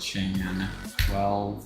Chan 12.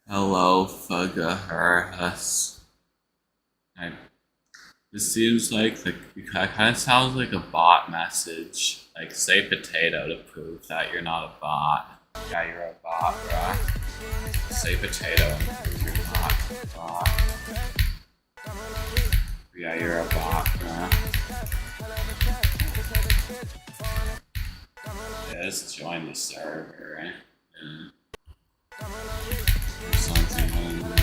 Hello, Fugaherhus. This seems like it kind of sounds like a bot message. Like, say potato to prove that you're not a bot. Yeah, you're a bot, bruh. Say potato and prove you're not a bot. Yeah, you're a bot, bruh. Yeah, just join the server. Yeah. Or something, I don't know.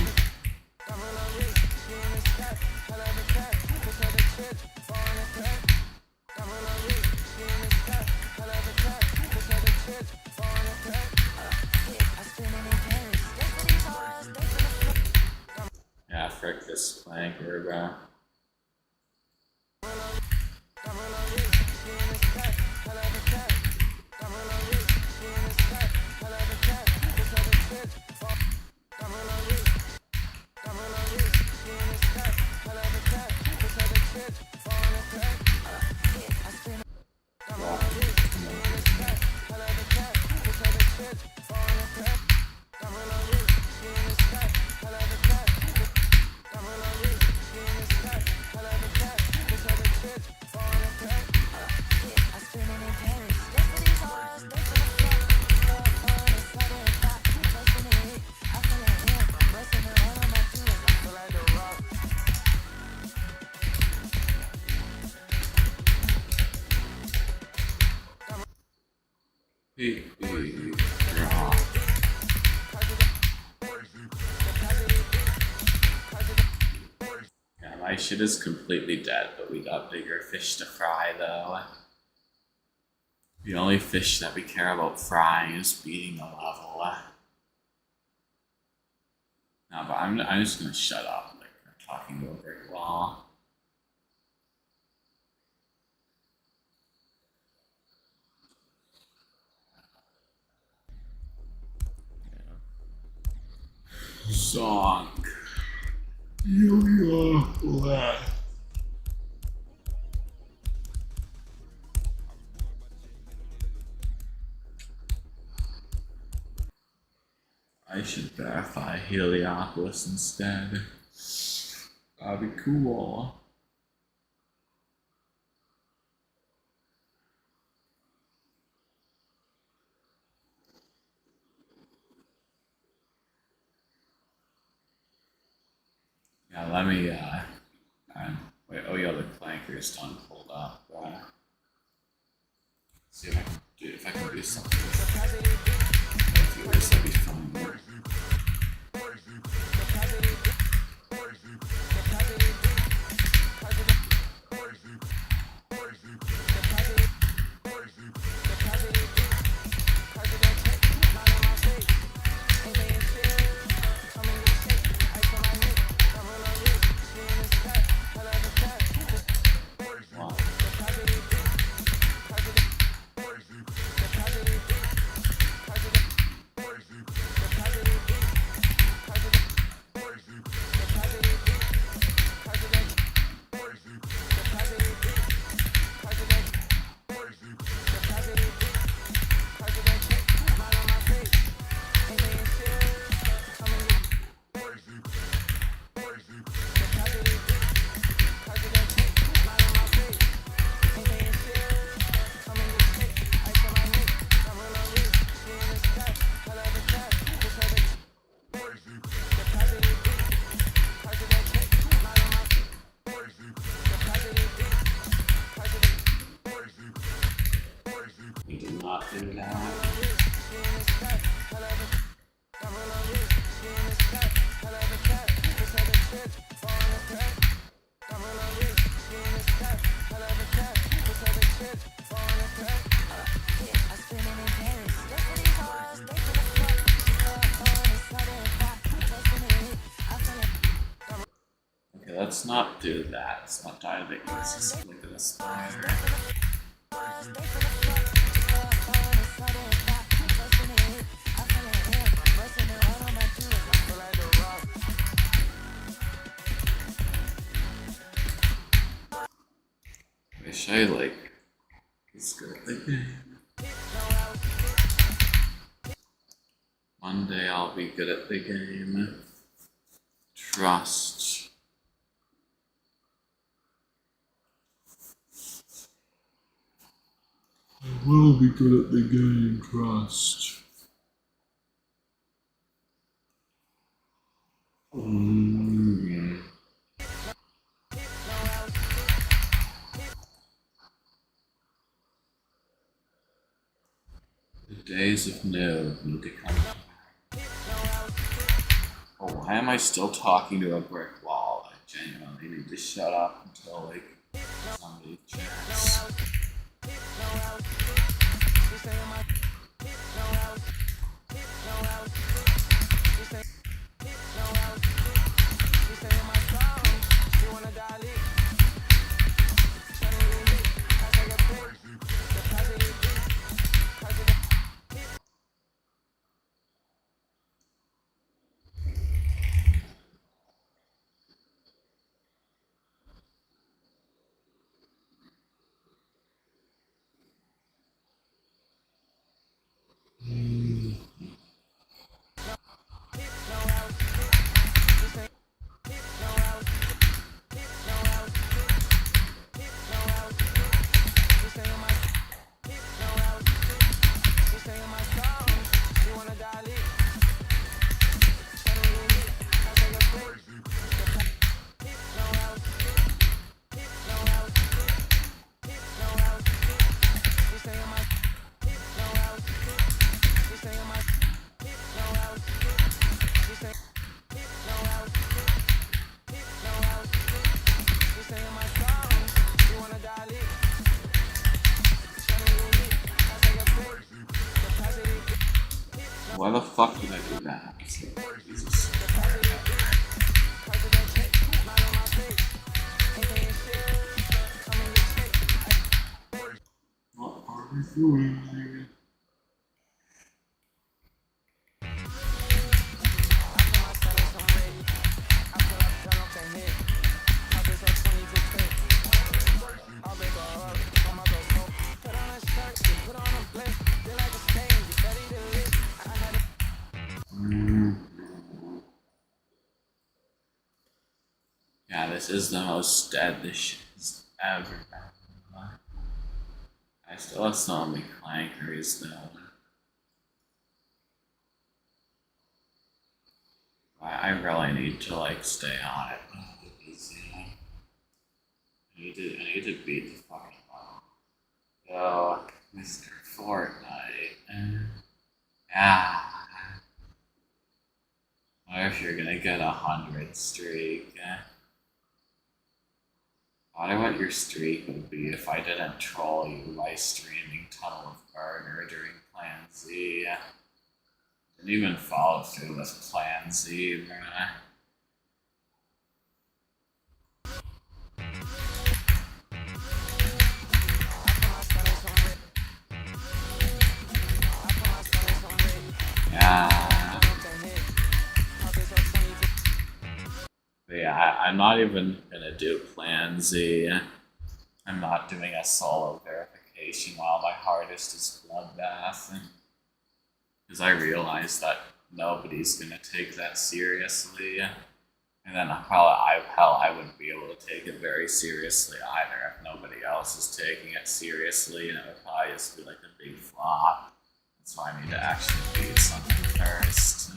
Yeah, frick this flanker, bro. Yeah, my shit is completely dead, but we got bigger fish to fry though. The only fish that we care about frying is beating the level. No, but I'm just gonna shut up. Like, I'm talking over it well. Zonk. I should verify Heliopolis instead. That'd be cool. Yeah, let me, wait, oh yeah, the clanker's done pulled up, right? See if I can do something. Viewers, that'd be fun. not do that. Okay, let's not do that. Let's not die to it. Let's just look at this fire. Wish I was good at the game. One day I'll be good at the game. Trust. I will be good at the game, trust. The days of no need to come. Oh, why am I still talking to a brick wall? I genuinely need to shut up until somebody checks. Why the fuck did I do that? Jesus. What are we doing? Yeah, this is the most dead this shit has ever been. I still have so many clankers though. I really need to stay on it. Because, I need to beat the fucking level. Yo, Mr. Fortnite. Yeah. What if you're gonna get 100 streak? I wonder what your streak would be if I didn't troll you by streaming Tunnel of Burger during Plan Z. Didn't even follow through with Plan Z, bruh. Yeah. But yeah, I'm not even gonna do Plan Z. I'm not doing a solo verification while my hardest is Bloodbath. Because I realize that nobody's gonna take that seriously. And then I wouldn't be able to take it very seriously either if nobody else is taking it seriously, and it would probably just be like a big flop. That's why I need to actually beat something first.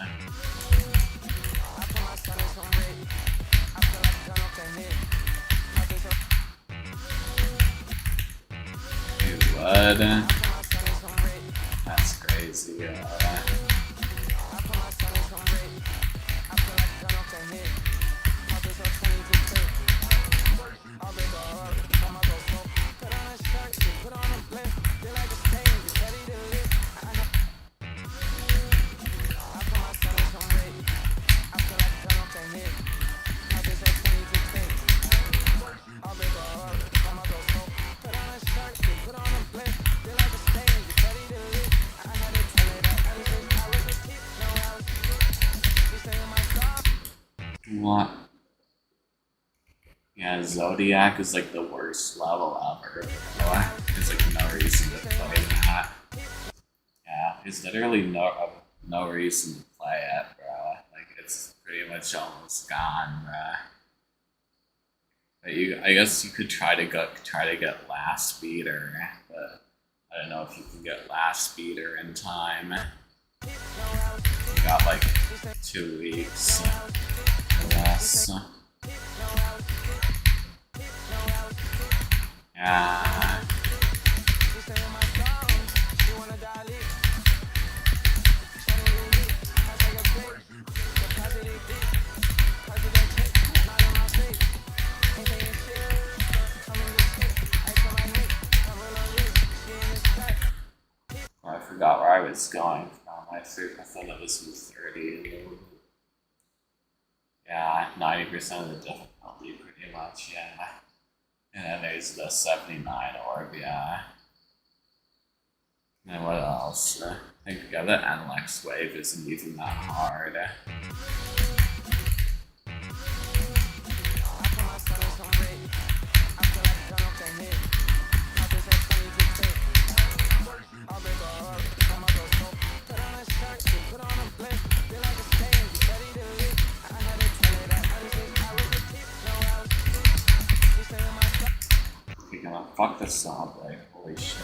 You would. crazy. What? Yeah, Zodiac is like the worst level ever. There's like no reason to play that. Yeah, there's literally no reason to play it, bro. Like it's pretty much almost gone, bro. But I guess you could try to get last beater, but I don't know if you can get last beater in time. You got like 2 weeks or less. Yeah. I forgot where I was going from. I thought it was 30. Yeah, 90% of the difficulty, pretty much, yeah. And then there's the 79 orb, yeah. And what else? I think the NLEX wave isn't even that hard. Fuck the sound, like, holy shit.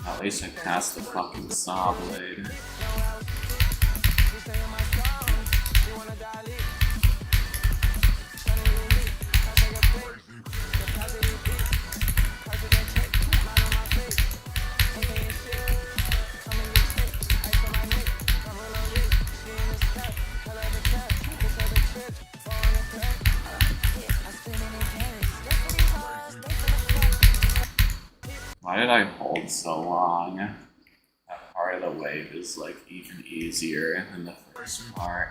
At least I cast the fucking saw blade. Why did I hold so long? That part of the wave is like even easier than the first part.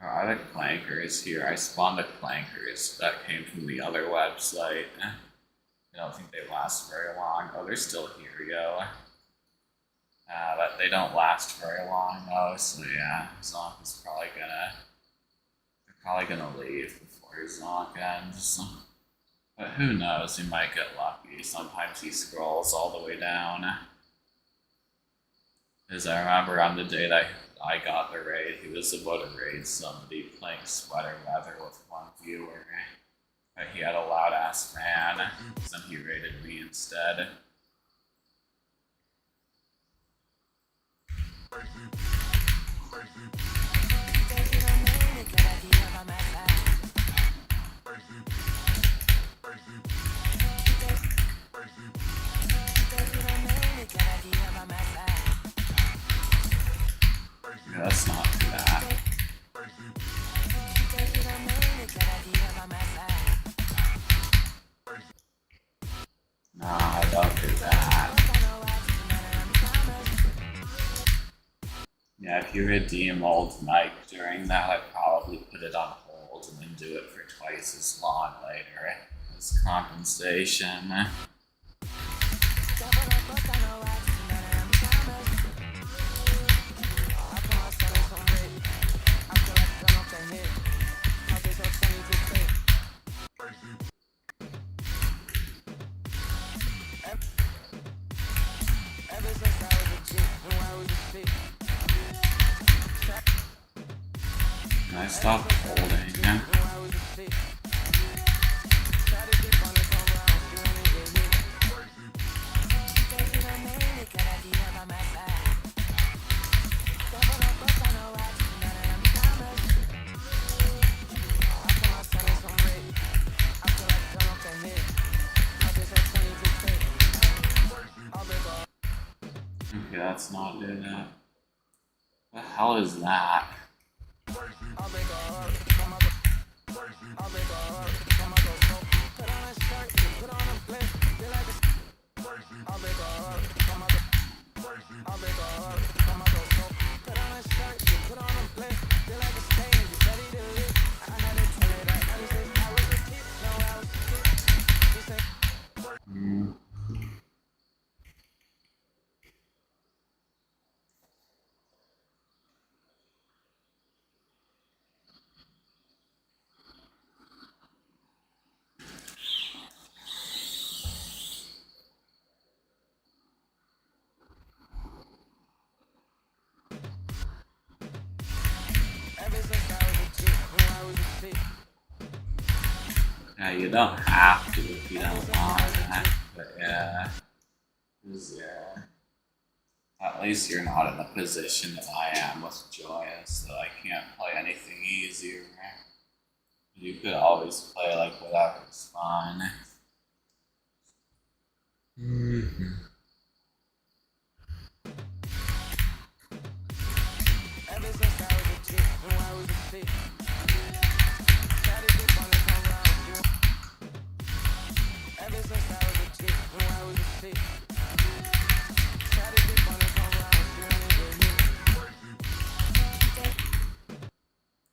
I like clankers here. I spawned the clankers. That came from the other website. I don't think they last very long. Oh, they're still here. We go. But they don't last very long though. So yeah, Zonk is probably gonna leave before Zonk ends. But who knows? He might get lucky. Sometimes he scrolls all the way down. Because I remember on the day that I got the raid, he was about to raid somebody playing Sweater Weather with one viewer. But he had a loud ass fan, so he raided me instead. Yeah, let's not do that. if you redeem old Mike during that, I'd probably put it on hold and then do it for twice as long later as compensation. Can I stop holding? Okay, let's not do that. What the hell is that? Yeah, you don't have to if you don't want it, but yeah. At least you're not in the position that I am with Joyous, that I can't play anything easier. You could always play like whatever's fun.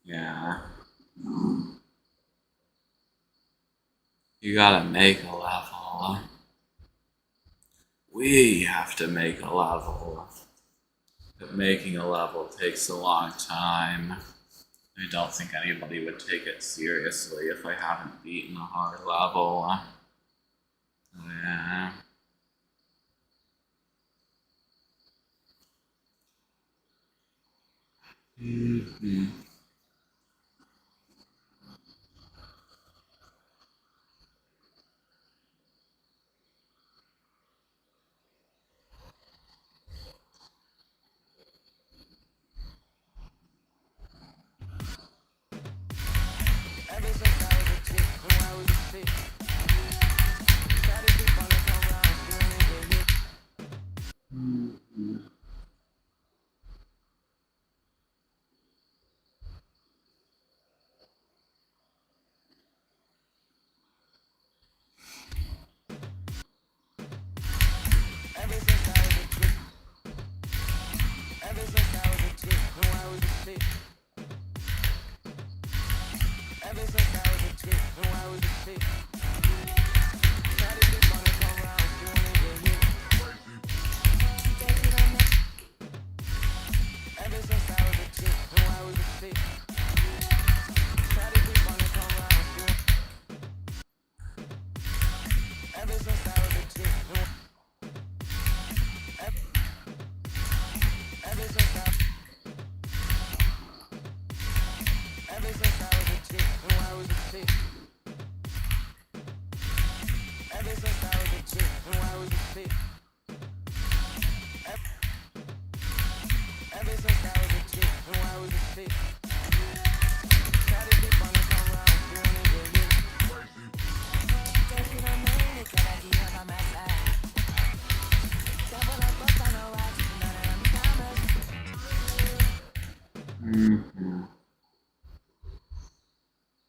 Yeah. You gotta make a level. We have to make a level. But making a level takes a long time. I don't think anybody would take it seriously if I haven't beaten a hard level. Yeah.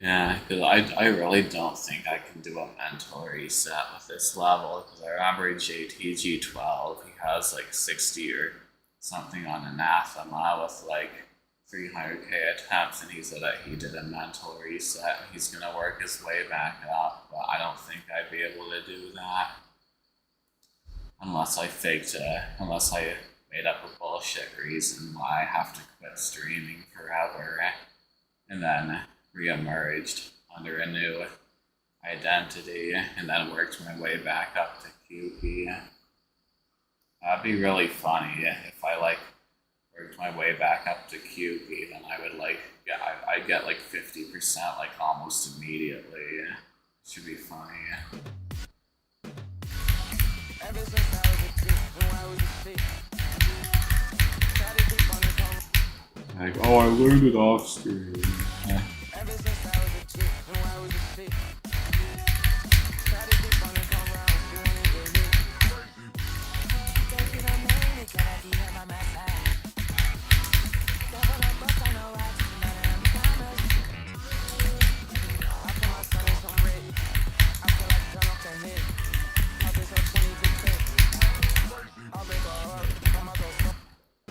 Yeah, because I really don't think I can do a mental reset with this level, because I remember JTG 12, he has like 60 or something on Anathema with like 300k attempts, and he said that he did a mental reset and he's gonna work his way back up, but I don't think I'd be able to do that unless I made up a bullshit reason why I have to quit streaming forever and then re-emerged under a new identity and then worked my way back up to Kyouki. That'd be really funny if I like worked my way back up to Kyouki, then I would like I'd get like 50% like almost immediately. Should be funny. Like, oh, I learned it off screen.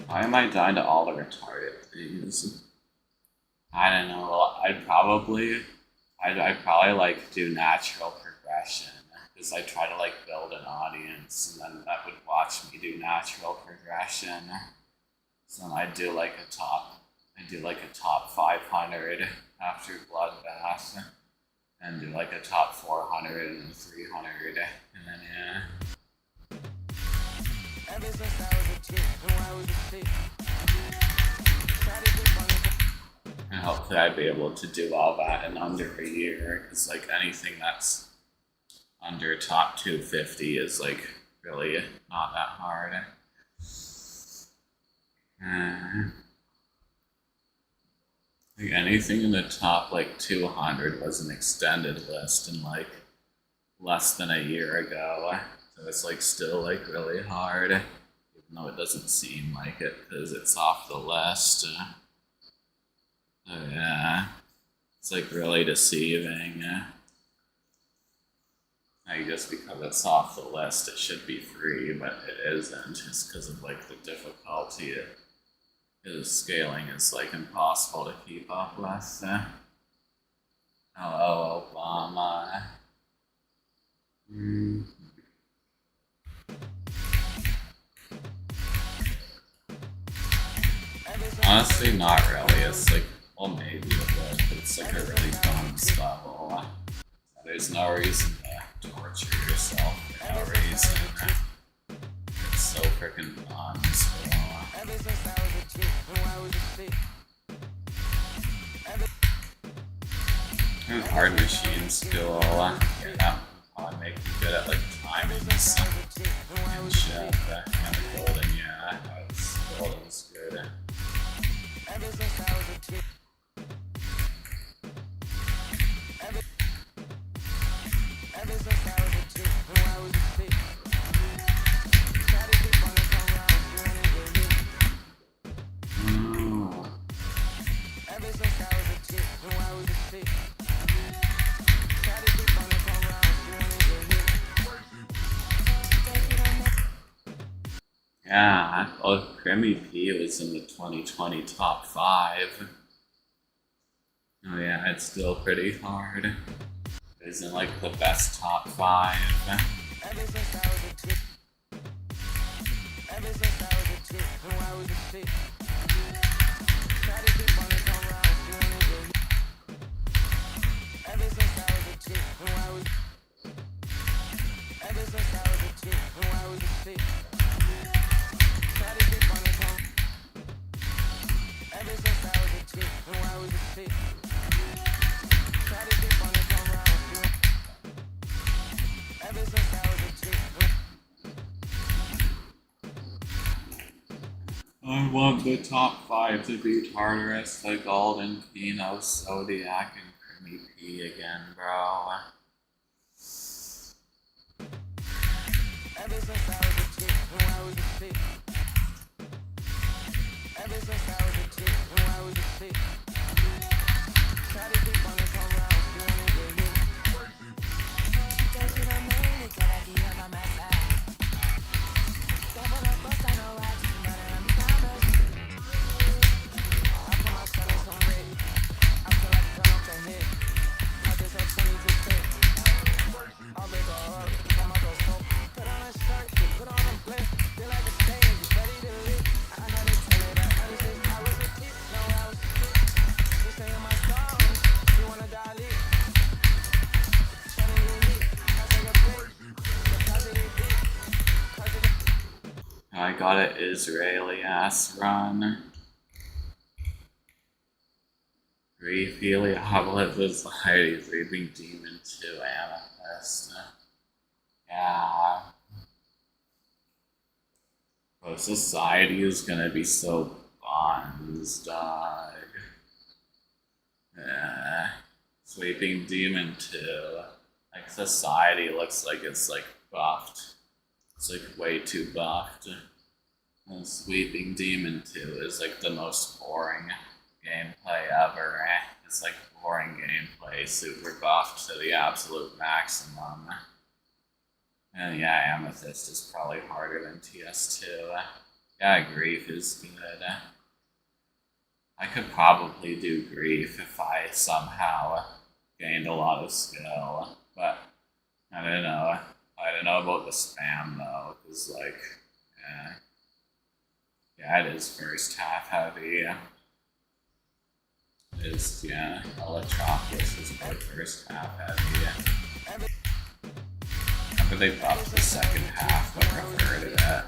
Why am I dying to all the retarded things? I don't know. I'd probably like do natural progression because I try to like build an audience and then that would watch me do natural progression. So then I'd do like a top 500 after Bloodbath and do like a top 400 and 300 and then yeah. And hopefully I'd be able to do all that in under a year, because like anything that's under top 250 is like really not that hard. Like anything in the top like 200 was an extended list in like less than a year ago. So it's like still like really hard, even though it doesn't seem like it because it's off the list. So yeah, it's like really deceiving. Like just because it's off the list, it should be free, but it isn't. Just because of like the difficulty. Because scaling is like impossible to keep up with. Hello, Obama. Honestly, not really. It's like, well, maybe a bit, but it's like a really bonus level. There's no reason to torture yourself for no reason. It's so freaking fun. And hard machines skill, yeah, would make you good at like timing and shit. And golden, yeah, golden's good. Yeah, well, Creamy P was in the 2020 top 5. Oh yeah, it's still pretty hard. It isn't like the best top 5. I want the top 5 to be Tartarus, the Golden, Pinot, Zodiac, and Creamy P again, bro. got an Israeli ass run. Grief, Helioblet, Society, Reaping Demon 2, Amethyst. Yeah. Bro, Society is gonna be so buns, dog. Yeah. Sweeping Demon 2. Like, Society looks like it's, like, buffed. It's, like, way too buffed. And Sweeping Demon 2 is, like, the most boring gameplay ever. It's, like, boring gameplay, super buffed to the absolute maximum. And yeah, Amethyst is probably harder than TS2. Yeah, Grief is good. I could probably do Grief if I somehow gained a lot of skill, but I don't know. I don't know about the spam though, because like, yeah, it is first half heavy. It is, yeah, Electropolis is my first half heavy. After they buffed the second half, but preferred it.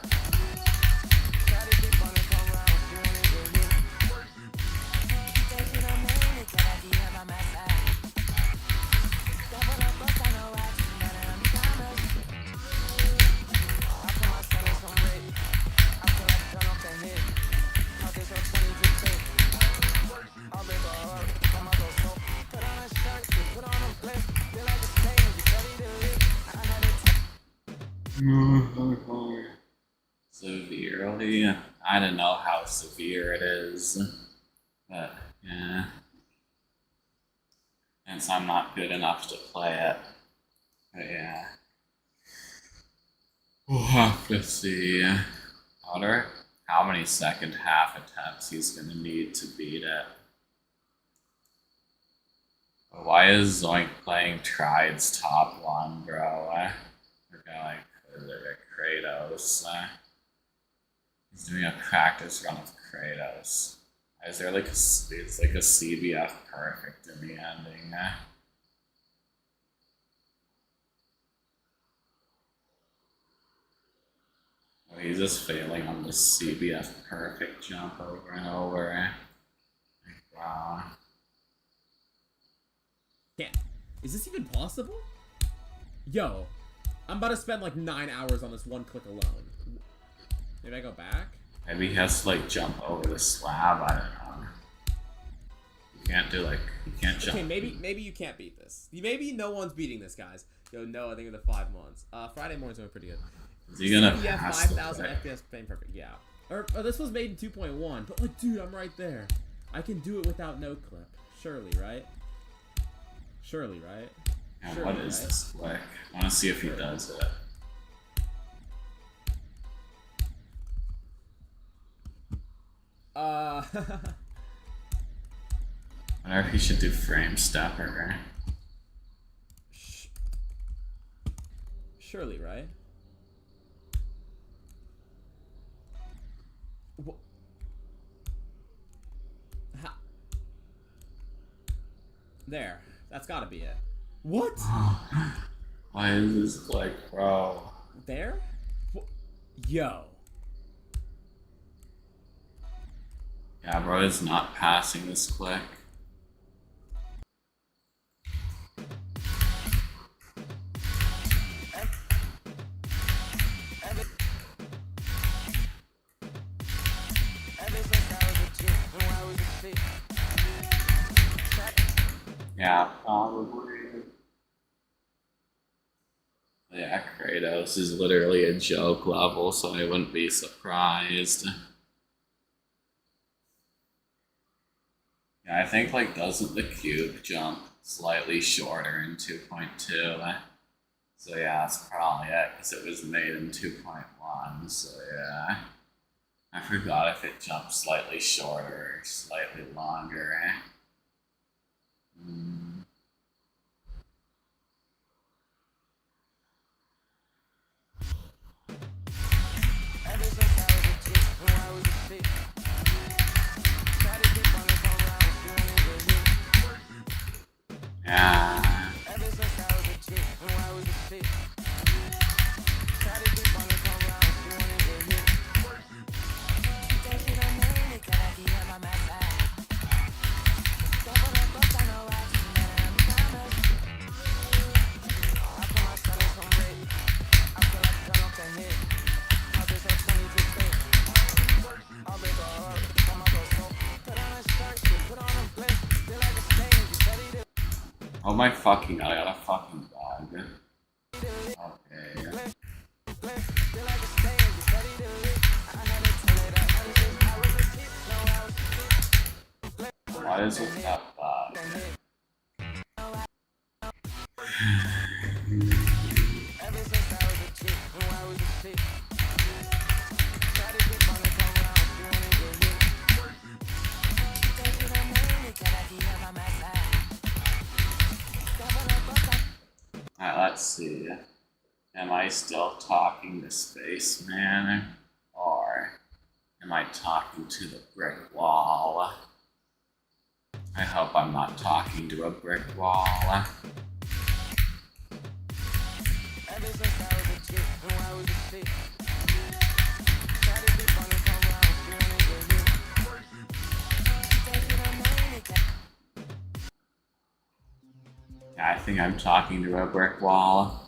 Severely? I don't know how severe it is, but yeah. And so I'm not good enough to play it. But yeah. We'll have to see. I wonder how many second half attempts he's gonna need to beat it. But why is Zoink playing Tride's top one, bro? We're going to Kratos. He's doing a practice run of Kratos. Is there like it's like a CBF perfect in the ending? Oh, he's just failing on the CBF perfect jump over and over. Like, wow. Yeah. Is this even possible? Yo, I'm about to spend like 9 hours on this one click alone. Maybe I go back? Maybe he has to like jump over the slab, I don't know. You can't do like, you can't jump. Okay, maybe you can't beat this. Maybe no one's beating this, guys. Yo, no, I think in the 5 months. Friday mornings are pretty good. Is he gonna pass 5,000 FPS playing perfect, yeah. Or this was made in 2.1, but like, dude, I'm right there. I can do it without no clip. Surely, right? Surely, right? Yeah, Surely, what is right? this flick? I wanna see if he does it. I wonder if he should do frame stepper. Surely, right? There. That's gotta be it. What? Why is this like, bro? There? Yo. Yeah, bro is not passing this click. Yeah, probably. Yeah, Kratos is literally a joke level, so I wouldn't be surprised. Yeah, I think, like, doesn't the cube jump slightly shorter in 2.2? So yeah, that's probably it, because it was made in 2.1, so yeah. I forgot if it jumped slightly shorter or slightly longer. Yeah. Oh my fucking god, I got a fucking bug. Okay. What is with that bug? Alright, let's see. Am I still talking to Spaceman? Or am I talking to the brick wall? I hope I'm not talking to a brick wall. Yeah, I think I'm talking to a brick wall.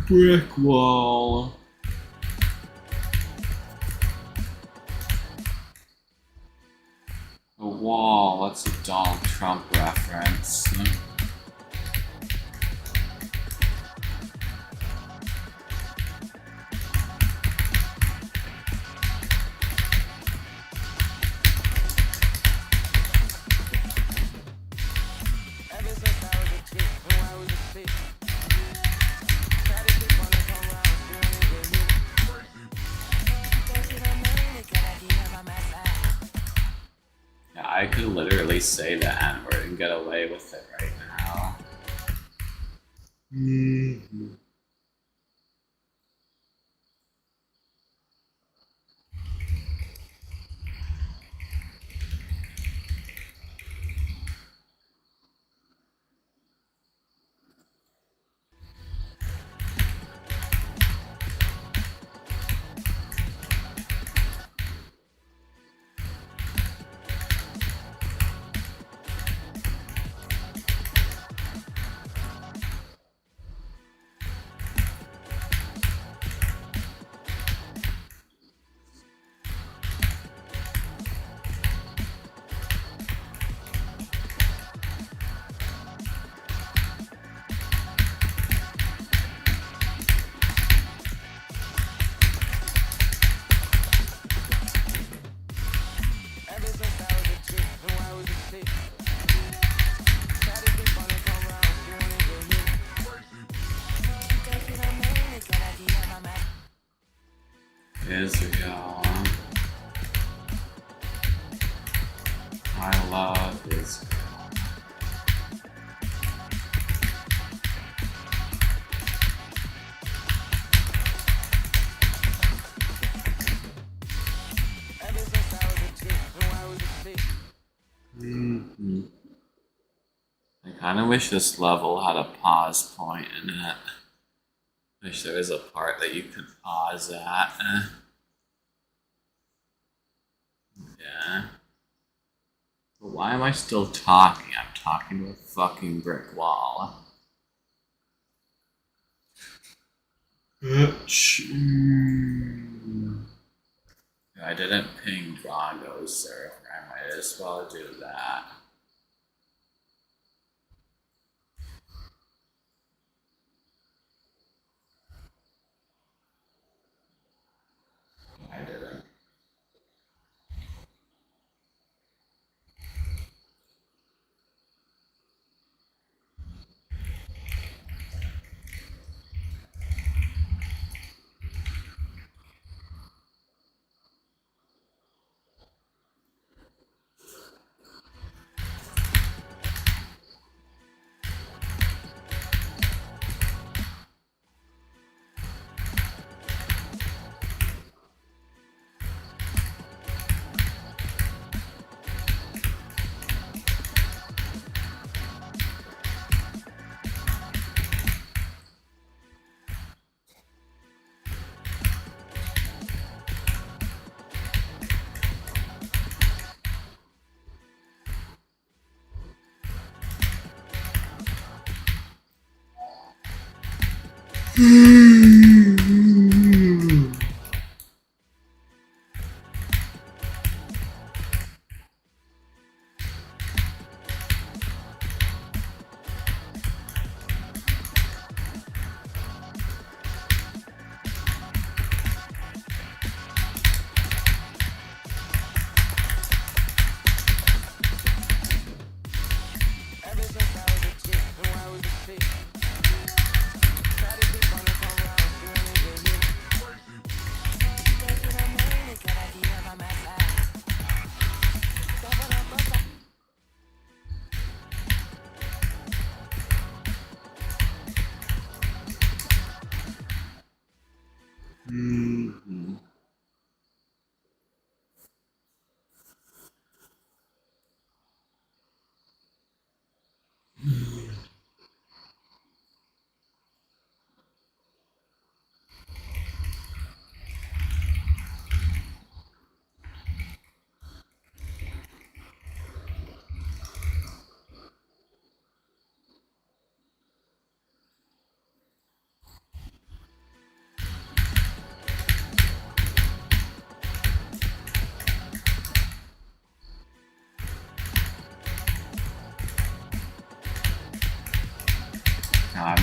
Brick wall. A wall, that's a Donald Trump reference. I could literally say the N-word and get away with it right now. Israel. I love Israel. I kind of wish this level had a pause point in it. Wish there was a part that you could pause at. Yeah. But why am I still talking? I'm talking to a fucking brick wall. I didn't ping Drago's server. I might as well do that. I didn't.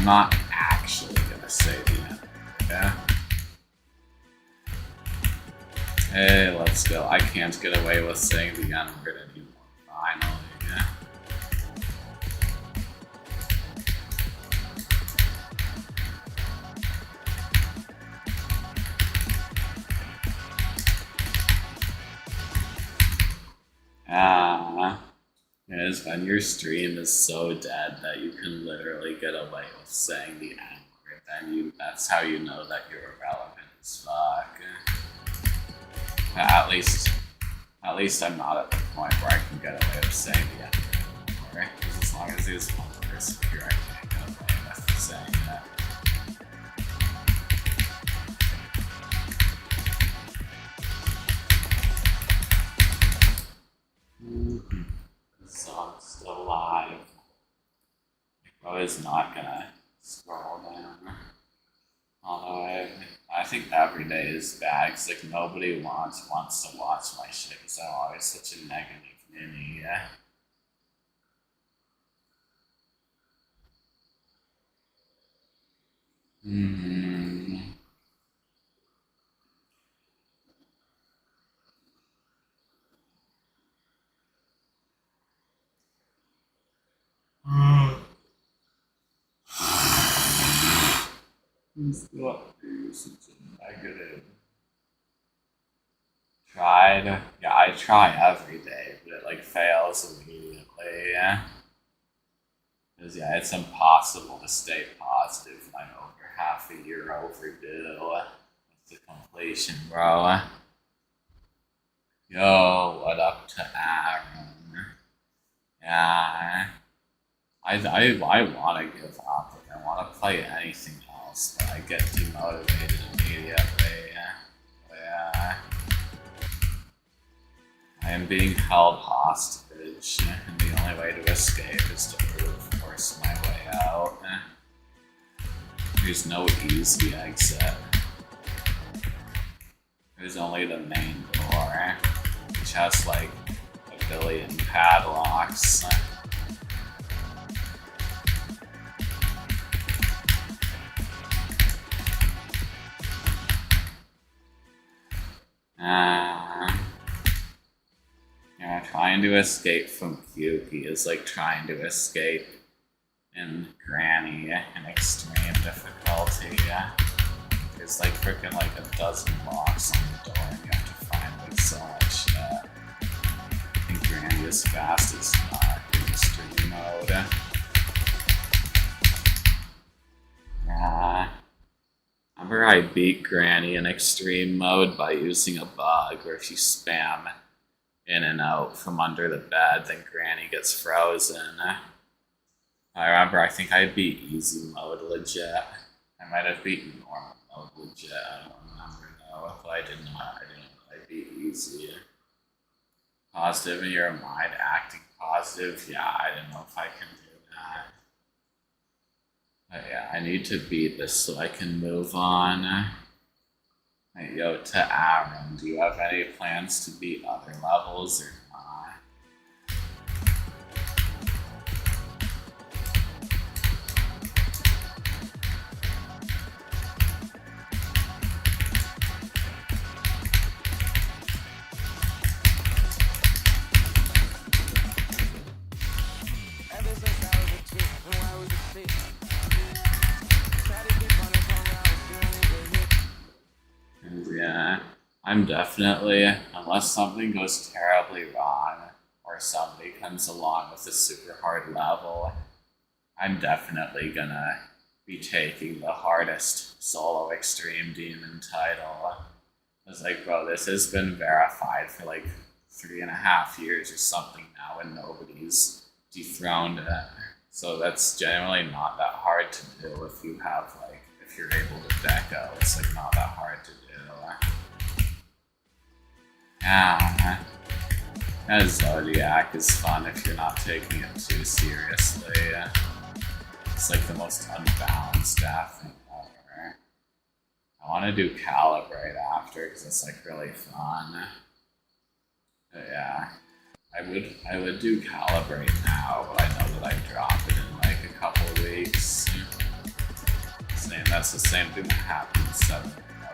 I'm not actually gonna say the end. Okay? Hey, let's go. I can't get away with saying the N word anymore. Finally, yeah. It is when your stream is so dead that you can literally get away with saying the N word, then that's how you know that you're irrelevant as fuck. At least I'm not at the point where I can get away with saying the N word anymore. Because as long as there's one person here, I can't get away with saying that. The song's still live. Bro is not gonna scroll down. Although I think every day is bad because like nobody wants to watch my shit because I'm always such a negative ninny. Yeah. What is negative? I try every day, but it like fails immediately. Yeah. Because yeah, it's impossible to stay positive when I'm over half a year overdue with the completion, bro. Yo, what up to Aaron? Yeah, I want to give up. Like, I want to play anything else, but I get demotivated immediately. Yeah. I am being held hostage, and the only way to escape is to force my way out. There's no easy exit. There's only the main door, which has like a billion padlocks. Trying to escape from Kyouki is like trying to escape in Granny in extreme difficulty. There's like freaking like a dozen locks on the door and you have to find like so much shit. I think Granny is fast as fuck in extreme mode. Remember I beat Granny in extreme mode by using a bug where if you spam in and out from under the bed, then Granny gets frozen. I remember I think I beat easy mode legit. I might have beaten normal mode legit, I don't remember though. If I did not, I beat easy. Positive in your mind, acting positive, yeah, I don't know if I can do that. But yeah, I need to beat this so I can move on. Hey, yo, to Aaron, do you have any plans to beat other levels or not? Yeah, I'm definitely, unless something goes terribly wrong, or somebody comes along with a super hard level, I'm definitely gonna be taking the hardest solo extreme demon title. It's like, bro, this has been verified for like 3.5 years or something now, and nobody's dethroned it. So that's generally not that hard to do if you have like, if you're able to deco, it's like not that hard to do. Yeah, Zodiac is fun if you're not taking it too seriously. It's like the most unbalanced staff thing ever. I want to do Calibrate after because it's like really fun. But yeah, I would do Calibrate now, but I know that I drop it in like a couple weeks. Same, that's the same thing that happens. So,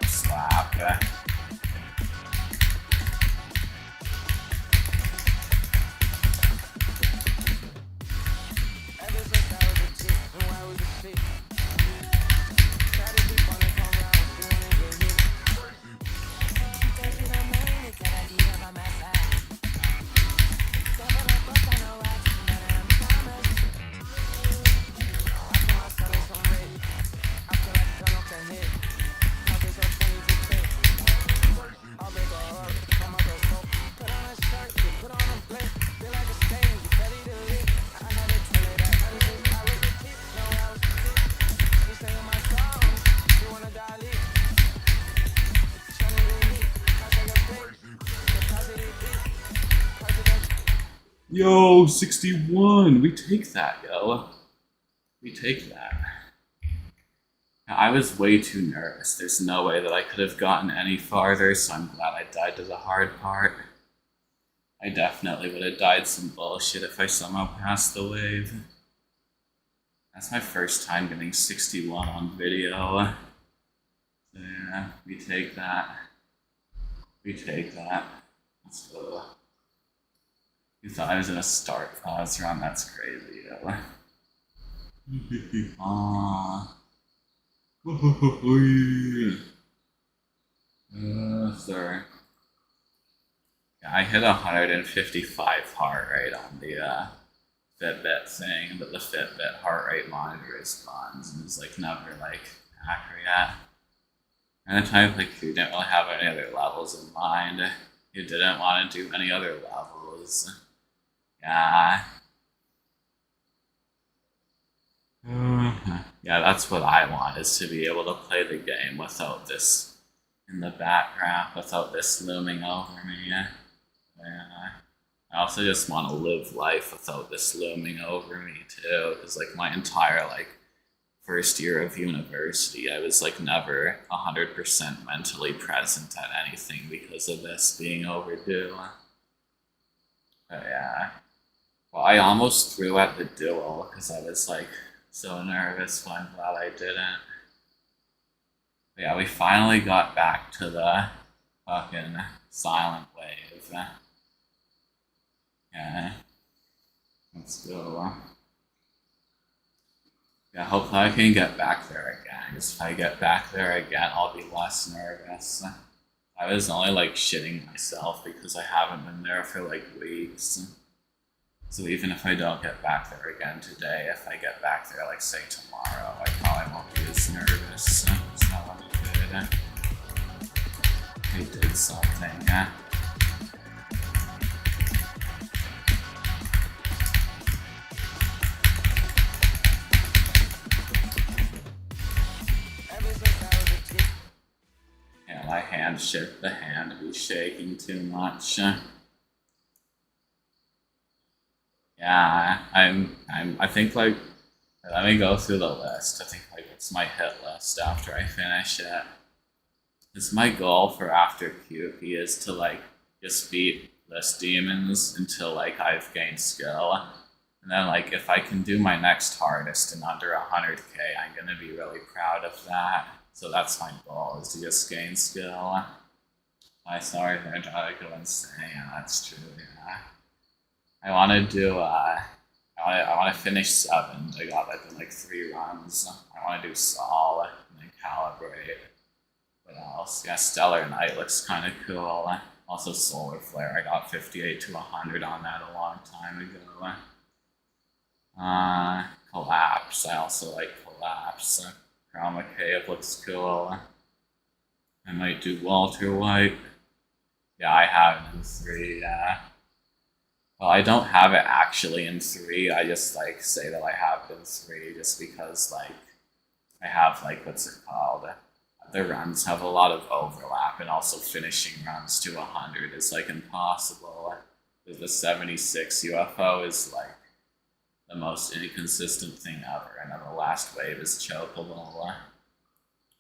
slap. Yo, 61! We take that, yo. We take that. I was way too nervous. There's no way that I could have gotten any farther, so I'm glad I died to the hard part. I definitely would have died some bullshit if I somehow passed the wave. That's my first time getting 61 on video. So yeah, we take that. We take that. Let's go. You thought I was gonna start pause run? That's crazy, yo. Aww. Sorry. Yeah, I hit 155 heart rate on the Fitbit thing, but the Fitbit heart rate monitor responds and it's like never like accurate. And the time like you didn't really have any other levels in mind. You didn't want to do any other levels. Yeah. Yeah, that's what I want, is to be able to play the game without this in the background, without this looming over me. Yeah. I also just want to live life without this looming over me too, because like my entire like first year of university, I was like never 100% mentally present at anything because of this being overdue. But yeah. Well, I almost threw at the duel because I was like so nervous, but I'm glad I didn't. But yeah, we finally got back to the fucking silent wave. Yeah. Let's go. Yeah, hopefully I can get back there again. Because if I get back there again, I'll be less nervous. I was only like shitting myself because I haven't been there for like weeks. So even if I don't get back there again today, if I get back there like say tomorrow, I probably won't be as nervous. It's not what I did. I did something. Yeah, my hand shook. The hand be shaking too much. Yeah, I think like, let me go through the list. I think like it's my hit list after I finish it. It's my goal for after Kyouki is to like just beat list demons until like I've gained skill. And then like if I can do my next hardest in under 100k, I'm gonna be really proud of that. So that's my goal, is to just gain skill. I sorry for trying to go insane. Yeah, that's true, yeah. I want to do, I want to finish 7. I got that in like 3 runs. I want to do Sol and then Calibrate. What else? Yeah, Stellar Knight looks kind of cool. Also Solar Flare. I got 58 to 100 on that a long time ago. Collapse. I also like Collapse. Chroma Cave looks cool. I might do Walter White. Yeah, I have it in 3, yeah. Well, I don't have it actually in 3. I just like say that I have it in 3 just because like I have like, what's it called? The runs have a lot of overlap, and also finishing runs to 100 is like impossible. The 76 UFO is like the most inconsistent thing ever, and then the last wave is chokeable.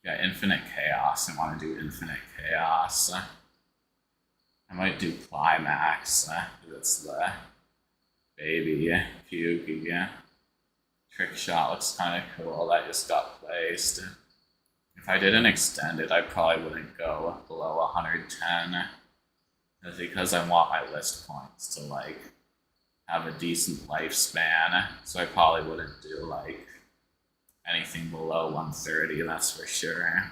Yeah, Infinite Chaos. I want to do Infinite Chaos. I might do Climax. It's the baby Kyouki. Trick Shot looks kind of cool. That just got placed. If I didn't extend it, I probably wouldn't go below 110. That's because I want my list points to like have a decent lifespan. So I probably wouldn't do like anything below 130, that's for sure.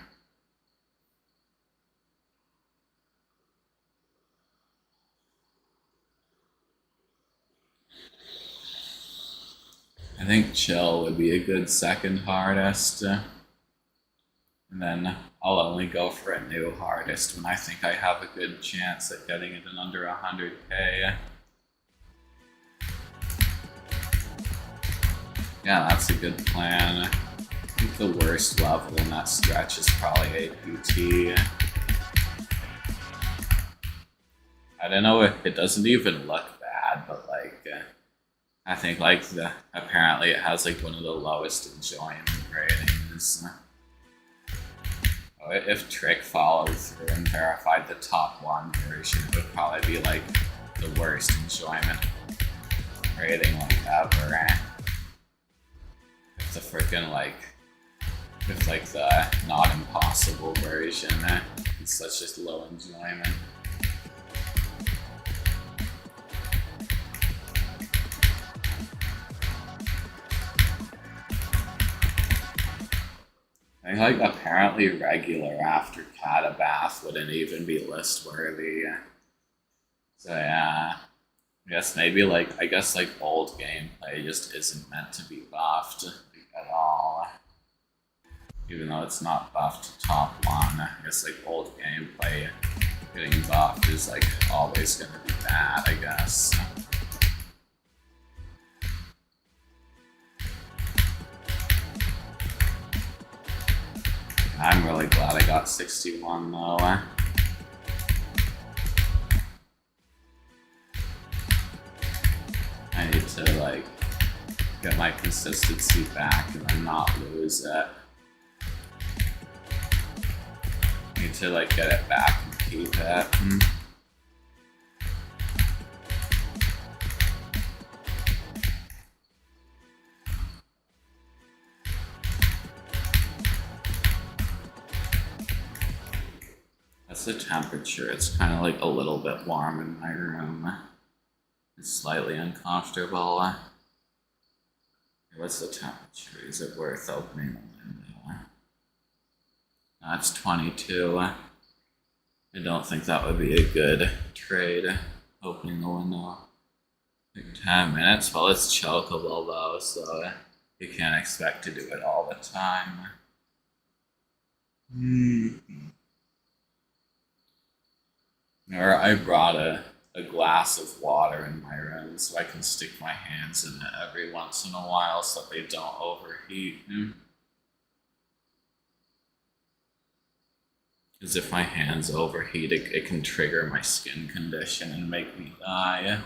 I think chill would be a good second hardest. And then I'll only go for a new hardest when I think I have a good chance at getting it in under 100k. Yeah, that's a good plan. I think the worst level in that stretch is probably APT. I don't know if it doesn't even look bad, but like, I think like apparently it has like one of the lowest enjoyment ratings. If Trick followed through and verified the top 1 version, it would probably be like the worst enjoyment rating like ever. If the freaking like, if like the not impossible version, it's such just low enjoyment. I think like apparently regular after Bloodbath wouldn't even be list worthy. So yeah, I guess maybe like old gameplay just isn't meant to be buffed at all. Even though it's not buffed to top 1, I guess like old gameplay getting buffed is like always gonna be bad, I guess. I'm really glad I got 61 though. I need to like get my consistency back and then not lose it. I need to like get it back and keep it. That's the temperature. It's kind of like a little bit warm in my room. It's slightly uncomfortable. What's the temperature? Is it worth opening the window? That's 22. I don't think that would be a good trade, opening the window. Like 10 minutes? Well, it's chokeable though, so you can't expect to do it all the time. Or I brought a glass of water in my room so I can stick my hands in it every once in a while so they don't overheat. Because if my hands overheat, it can trigger my skin condition and make me die.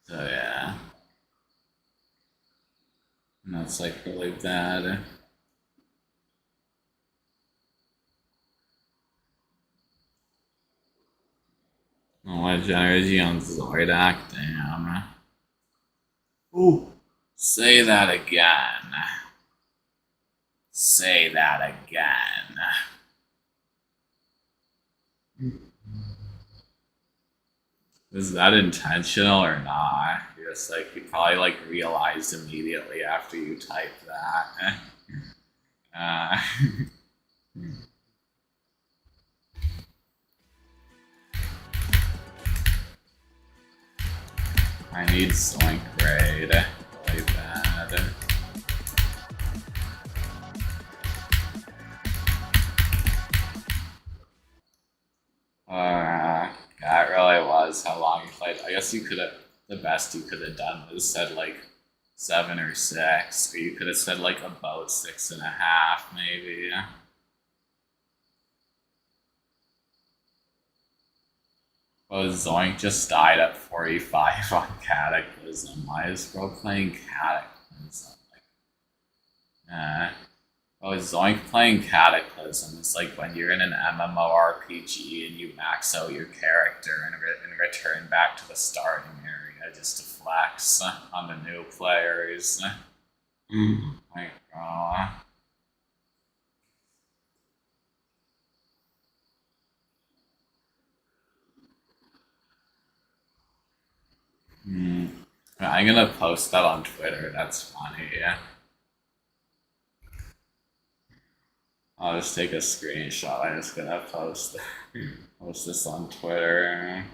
So yeah. And that's like really bad. Oh, much energy on Zoidak, damn. Ooh. Say that again. Say that again. Was that intentional or not? You just like, you probably like realized immediately after you typed that. I need Zoink Raid really bad. That really was how long you played. I guess you could have, the best you could have done was said like 7 or 6, or you could have said like about 6.5 maybe. Oh, Zoink just died at 45 on Cataclysm. Why is bro playing Cataclysm? Oh, Zoink playing Cataclysm is like when you're in an MMORPG and you max out your character and return back to the starting area. just to flex on the new players. Like, I'm gonna post that on Twitter. That's funny. Yeah. I'll just take a screenshot. I'm just gonna post this on Twitter.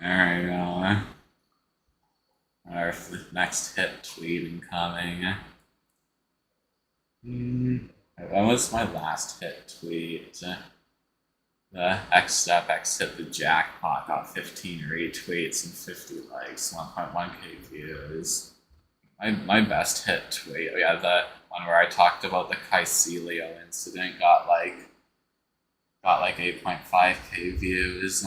Alright, our next hit tweet incoming. When was my last hit tweet? The X-Step X hit the jackpot, got 15 retweets and 50 likes, 1.1k views. My best hit tweet, yeah, the one where I talked about the Kyouki incident, got like 8.5k views.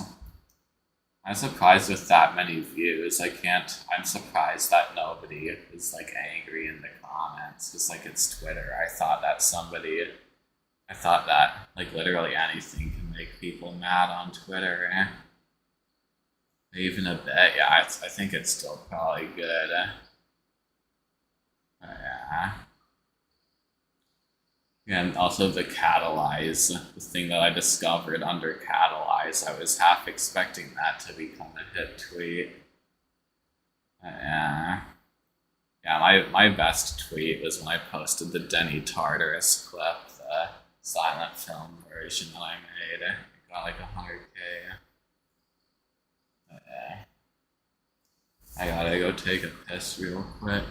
I'm surprised with that many views. I'm surprised that nobody is like angry in the comments. It's like it's Twitter. I thought that like literally anything can make people mad on Twitter. Even a bit, yeah, I think it's still probably good. Yeah. And also the catalyze, the thing that I discovered under catalyze, I was half expecting that to become a hit tweet. Yeah, my best tweet was when I posted the Denny Tartarus clip, the silent film version that I made. It got like 100k. Yeah. I gotta go take a piss real quick.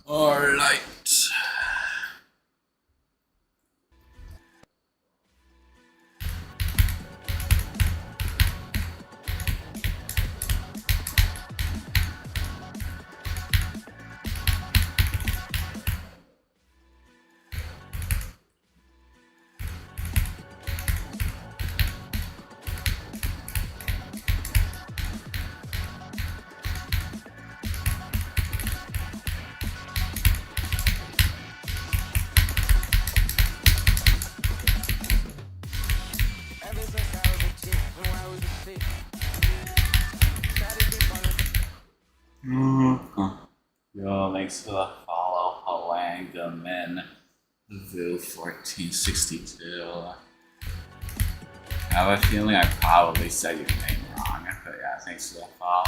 Alright. Yo, thanks for the follow, Halangamin. Vu 1462. I have a feeling I probably said your name wrong, but yeah, thanks for the follow.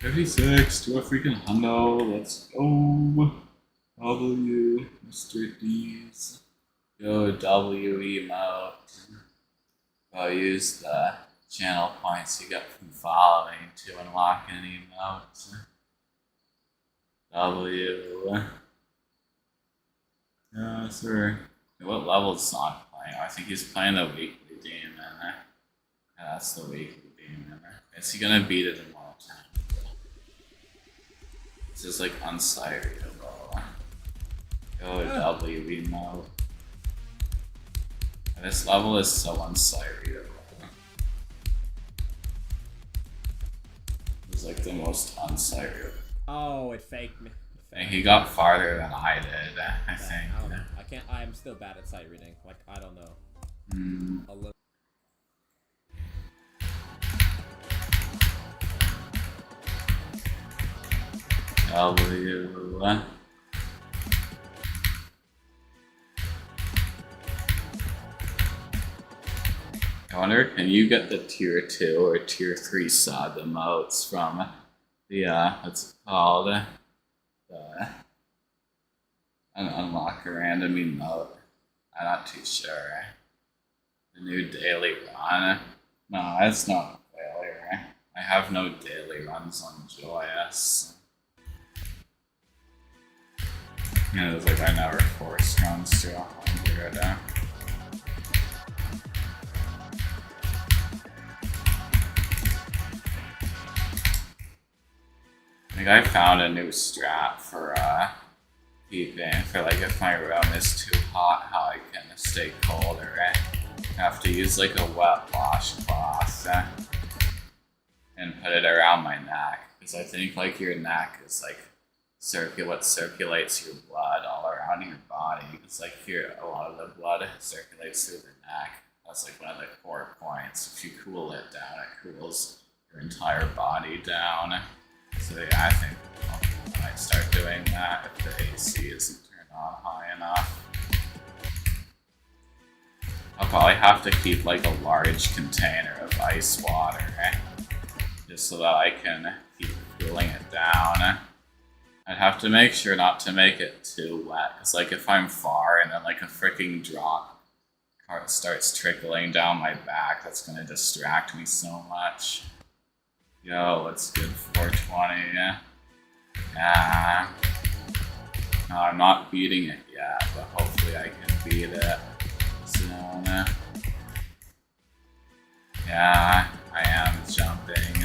$36 to a freaking hundo. Let's go. W, Mr. D's. Yo, W emote. I'll use the channel points you get from following to unlock an emote. W. Yeah, sir. What level is Sonic playing? I think he's playing the weekly demon. Yeah, that's the weekly demon. Is he gonna beat it in one time? This is like unsireable. Go W mode. This level is so unsireable. It's like the most unsireable. Oh, it faked me. And he got farther than I did, I think. I don't know. I can't. I'm still bad at sight reading. Like, I don't know. A little. W. I wonder, can you get the tier 2 or tier 3 sub emotes from the, what's it called? Unlock a random emote. I'm not too sure. The new daily run. No, it's not a failure. I have no daily runs on Joyous. And it was like I never forced runs to 100. I think I found a new strat for keeping, for like if my room is too hot, how I can stay colder. I have to use like a wet washcloth and put it around my neck, because I think like your neck is like what circulates your blood all around your body. It's like here, a lot of the blood circulates through the neck. That's like one of the core points. If you cool it down, it cools your entire body down. So yeah, I think I might start doing that if the AC isn't turned on high enough. I'll probably have to keep like a large container of ice water, just so that I can keep cooling it down. I'd have to make sure not to make it too wet, because like if I'm far and then like a freaking drop starts trickling down my back, that's gonna distract me so much. Yo, let's get 420. Yeah. No, I'm not beating it yet, but hopefully I can beat it soon. Yeah, I am jumping.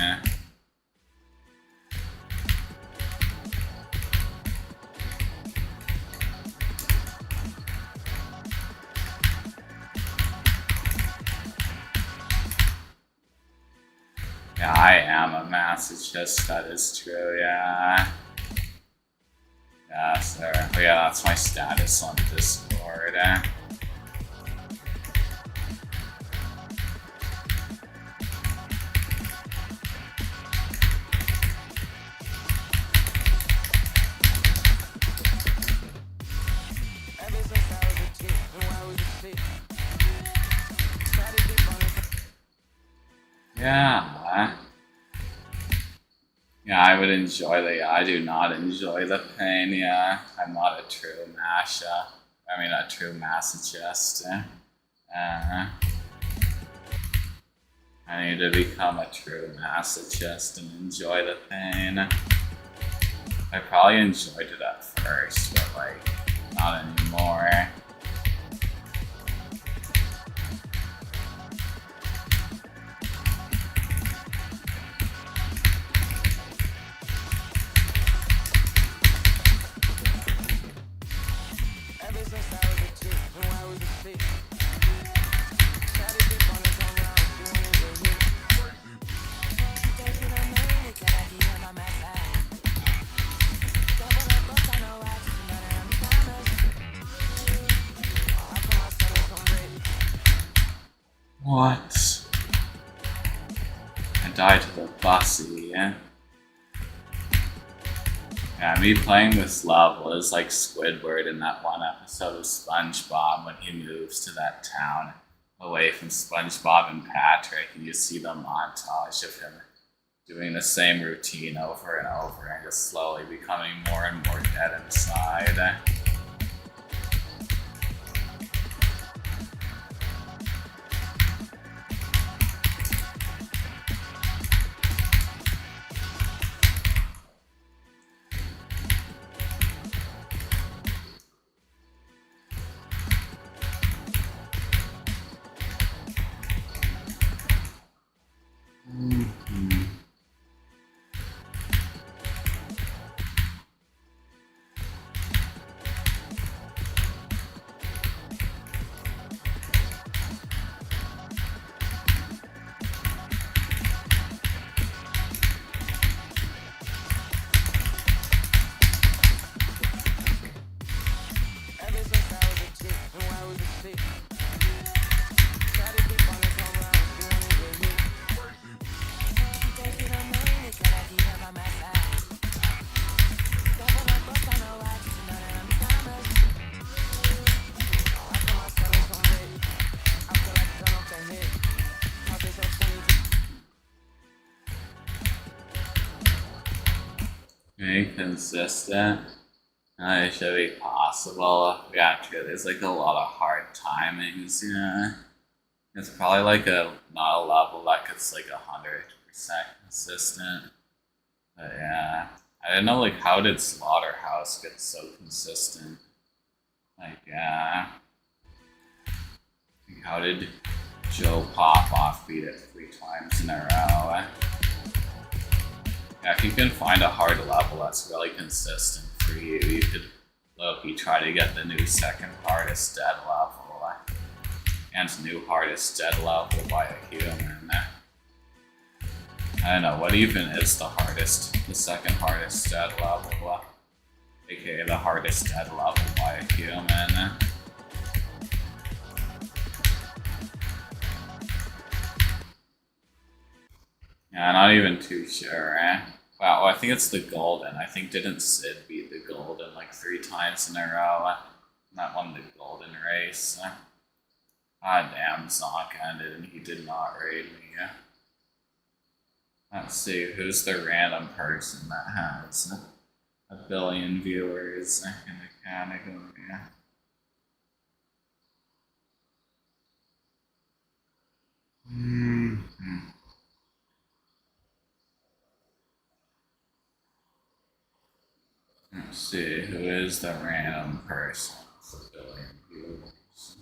Yeah, I am a masochist, that is true, yeah. Yeah, sir. Oh yeah, that's my status on Discord. Yeah. Yeah, I would enjoy I do not enjoy the pain, yeah. I'm not a true masha. I mean, a true masochist. Uh, I need to become a true masochist and enjoy the pain. I probably enjoyed it at first, but like, not anymore. What? I died to the bussy, yeah? Yeah, me playing this level is like Squidward in that one episode of SpongeBob when he moves to that town away from SpongeBob and Patrick, and you see the montage of him doing the same routine over and over and just slowly becoming more and more dead inside. Very consistent. It should be possible. Yeah, true. There's like a lot of hard timings, yeah. It's probably like not a level that gets like 100% consistent. But yeah. I didn't know like how did Slaughterhouse get so consistent? Like yeah. Like, how did Joe Popoff beat it 3 times in a row? Yeah, if you can find a hard level that's really consistent for you, you could low-key try to get the new second hardest dead level and new hardest dead level by a human. I don't know, what even is the second hardest dead level, aka the hardest dead level by a human? Yeah, not even too sure, Wow, I think it's the Golden. I think didn't Sid beat the Golden like 3 times in a row? That won the Golden race. God damn, Zonk ended and he did not raid me. Let's see, who's the random person that has a billion viewers in the category? Let's see, who is the random person with a billion viewers?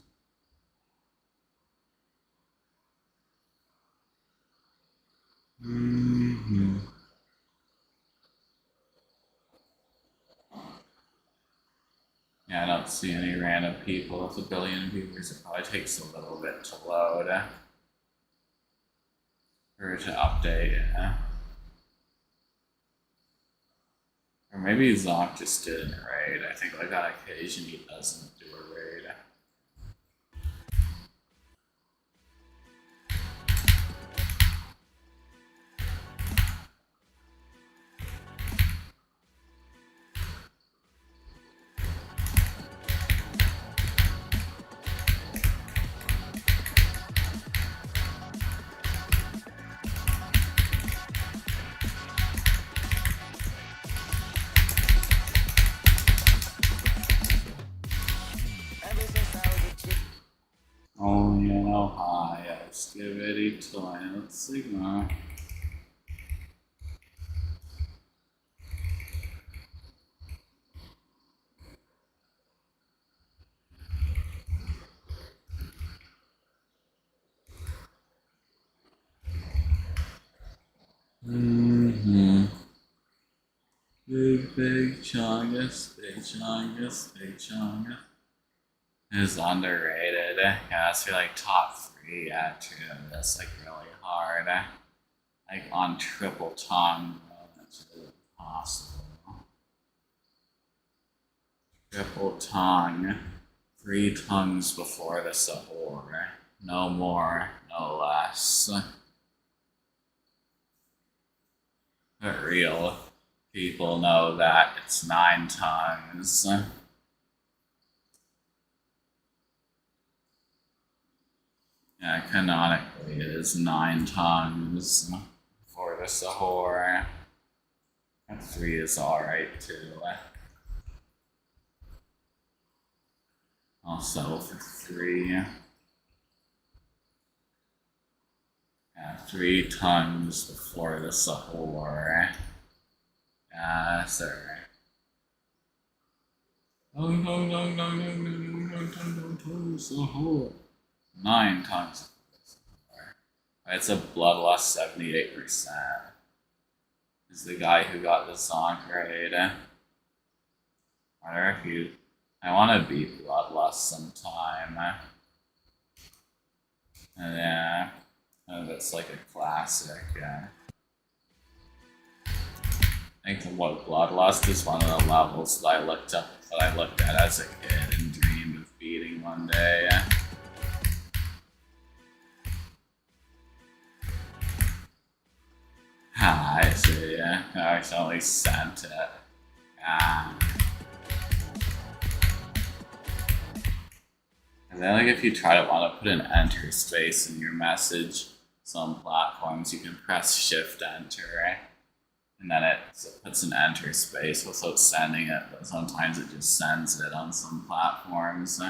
Yeah, I don't see any random people with a billion viewers. It probably takes a little bit to load or to update. Or maybe Zonk just didn't raid. I think like on occasion he doesn't do a raid. Let's get ready to line up Sigma. Big Chungus, Big Chungus, Big Chungus is underrated. Yeah, that's your like top 3 at true. That's like really hard. Like on triple tongue, that's really impossible. Triple tongue, 3 tongues before the Sahur. No more, no less. But real people know that it's 9 tongues. Yeah, canonically it is 9 tongues for the Sahur. And 3 is alright too. Also for 3. Yeah, 3 tongues before the Sahur. Yeah, sir. No, Sahur. 9 tongues. It's a bloodlust 78%. Is the guy who got the song grade. I wonder if you. I want to beat bloodlust sometime. And yeah, that's like a classic. Yeah. I think what bloodlust is one of the levels that I looked at as a kid and dreamed of beating one day. I see, yeah. I accidentally sent it. And then, like, if you want to put an enter space in your message, some platforms you can press Shift Enter, right? And then it puts an enter space without sending it, but sometimes it just sends it on some platforms.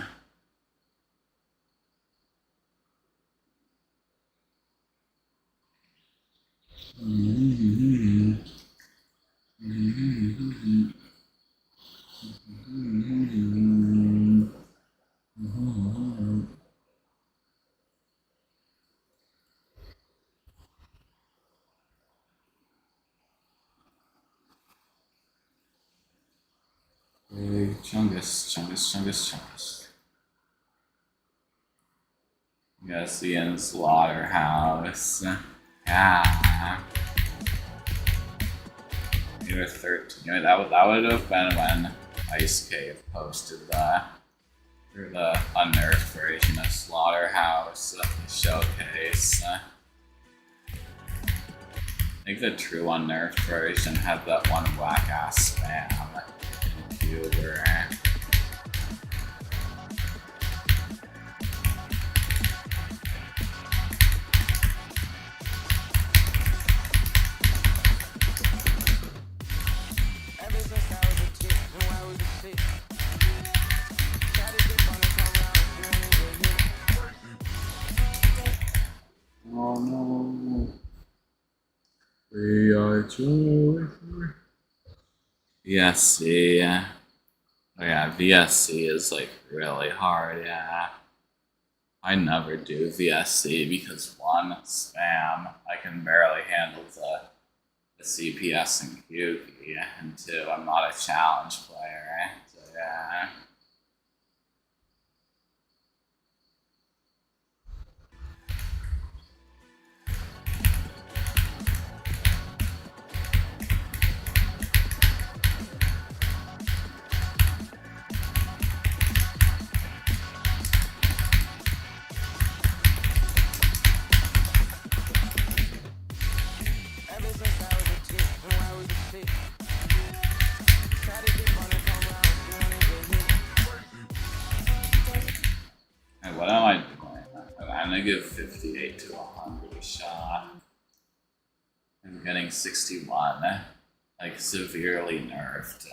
Big Chungus. Yes, the end slaughterhouse. Yeah. You were 13. That would have been when Ice Cave posted the unnerved version of Slaughterhouse showcase. I think the true unnerved version had that one whack ass spam in Cuber. Oh no. We are joyful. VSC. Oh yeah, VSC is like really hard, yeah. I never do VSC because 1, spam. I can barely handle the CPS and Kyouki, and 2, I'm not a challenge player, so yeah. What am I doing? I'm gonna give 58 to 100 a shot. I'm getting 61. Like, severely nerfed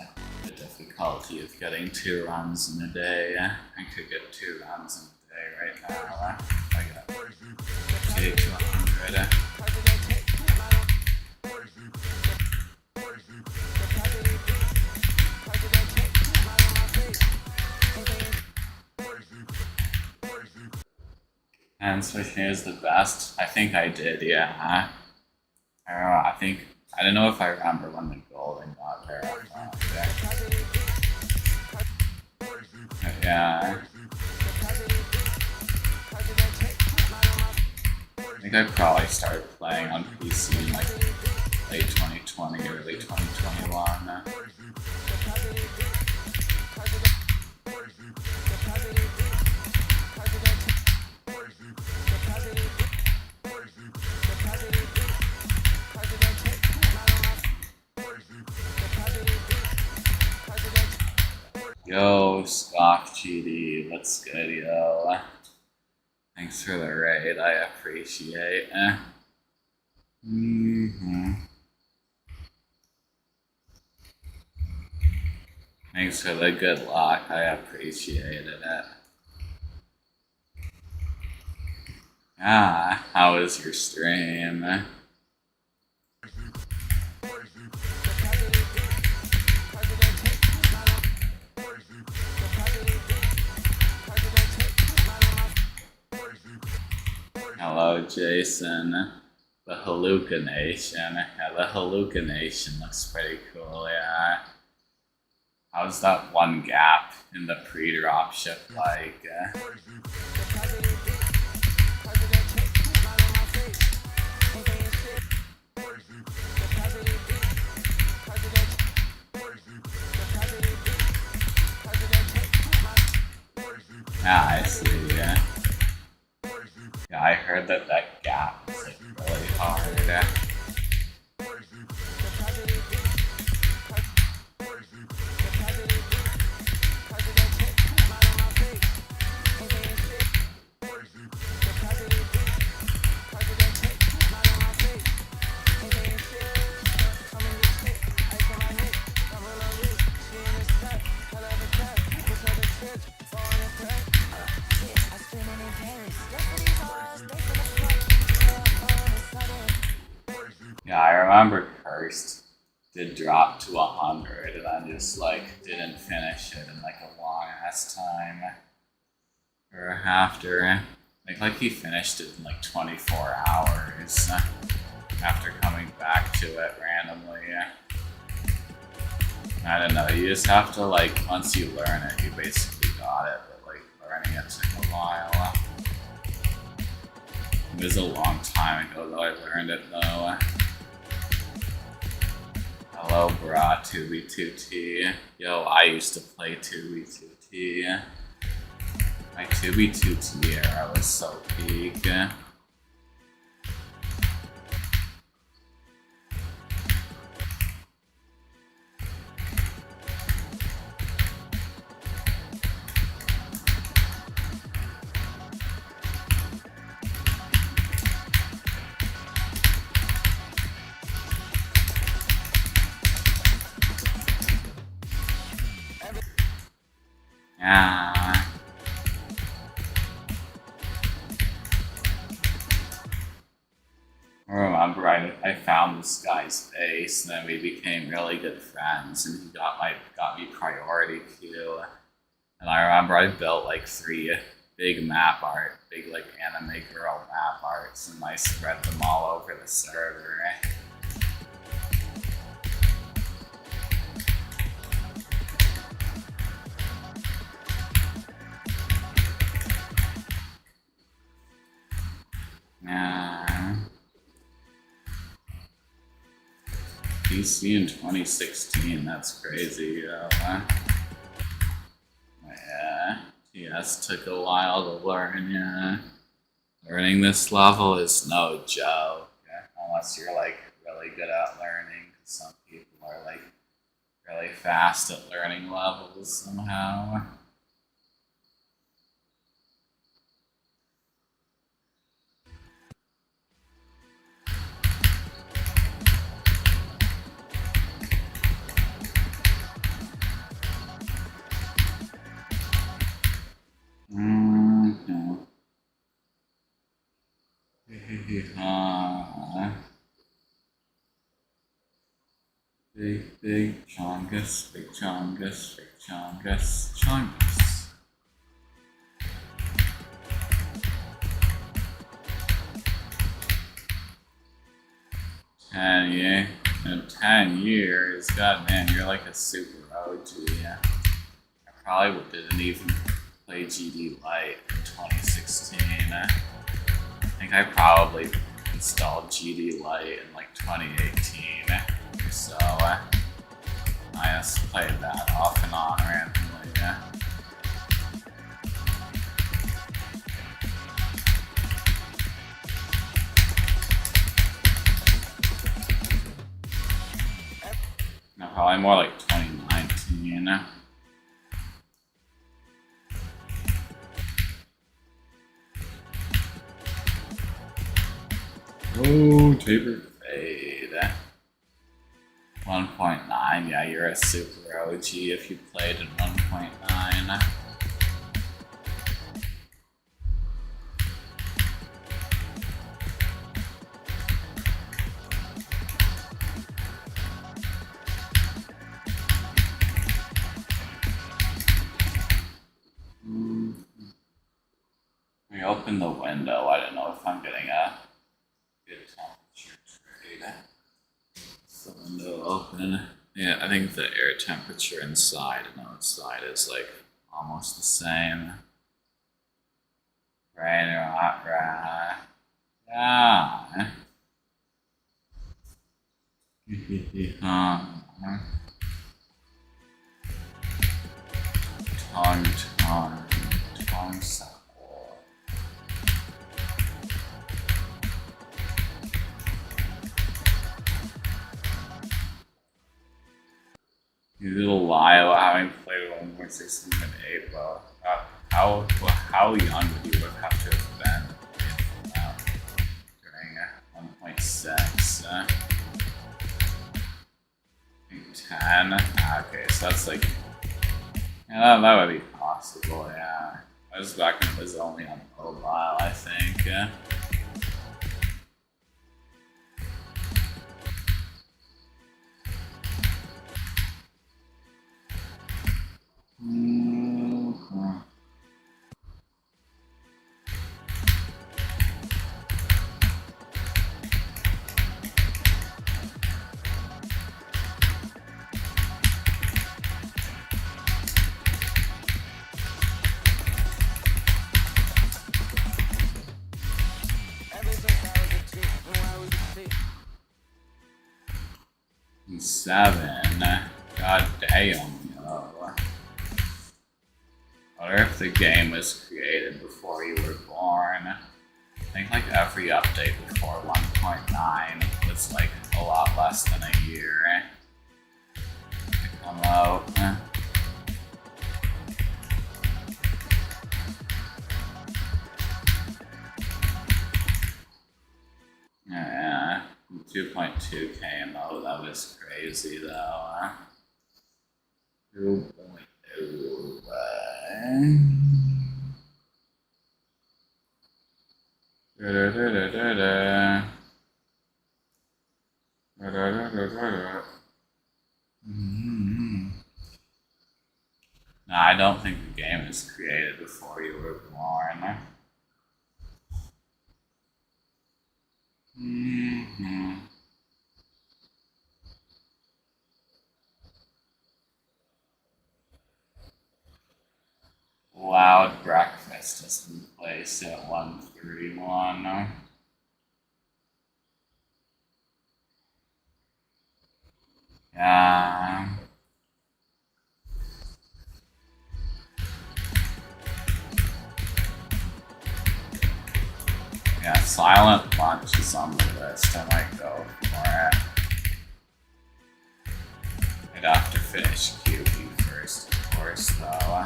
the difficulty of getting 2 runs in a day. I could get 2 runs in a day right now. I got 98 to 100. And switching is the best. I think I did, yeah. I don't know, I don't know if I remember when the golden got verified. Yeah. I think I probably started playing on PC in like late 2020, early 2021. Yo, Scoff GD, what's good, yo? Thanks for the raid, I appreciate it. Thanks for the good luck, I appreciated it. Ah, how was your stream? Hello, Jason. The hallucination. Yeah, the hallucination looks pretty cool, yeah. How's that one gap in the pre-dropship like? Yeah, I see, yeah. Yeah, I heard that gap is like really hard. Yeah, I remember Cursed did drop to 100 and then just like didn't finish it in like a long ass time. Or after, like he finished it in like 24 hours after coming back to it randomly. I don't know, you just have to like, once you learn it, you basically got it, but like learning it took a while. It was a long time ago that I learned it though. Hello, brah, 2v2t. Yo, I used to play 2v2t. My 2v2t era was so peak. Yeah. I remember I found this guy's face, and then we became really good friends, and he got me priority queue. And I remember I built like 3 big like anime girl map arts, and I spread them all over the server. Yeah. PC in 2016, that's crazy, yo. Yeah, TS took a while to learn, yeah. Learning this level is no joke, unless you're like really good at learning, because some people are like really fast at learning levels somehow. Big chongus, big chongus, big chongus, chongus. In 10 years, god man, you're like a super OG. Yeah. I probably didn't even play GD Lite in 2016. I think I probably installed GD Lite in like 2018. So I just played that off and on randomly. Yeah. No, probably more like 2019. Oh, tapered fade. 1.9, yeah, you're a super OG if you played at 1.9. We open the window. I don't know if I'm getting a good temperature trade. The window open. Yeah, I think the air temperature inside and outside is like almost the same. Right. Yeah. Tongue suck. You little lie about having played 1.6 in April. How young would you have to have been during 1.6? I think 10. Okay, so that's like, yeah, that would be possible. Yeah, that was back when it was only on mobile, I think. Seven. God damn, yo. What if the game was created before you were born? I think like every update before 1.9 was like a lot less than a year to come out. Yeah, 2.2k though, that was crazy though. 2.2. No, I don't think the game was created before you were born. Loud breakfast is in place at 131. Yeah. Yeah, Silent Lunch is on the list. I might go for it. I'd have to finish Kyouki first, of course, though.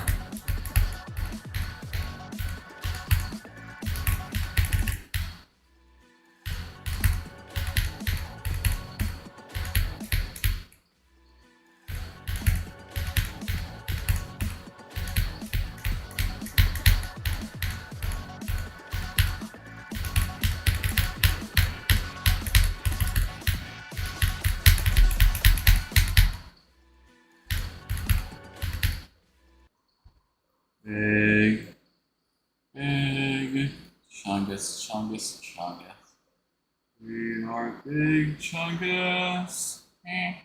Where's Chungus? Chungus. We are big Chungus. And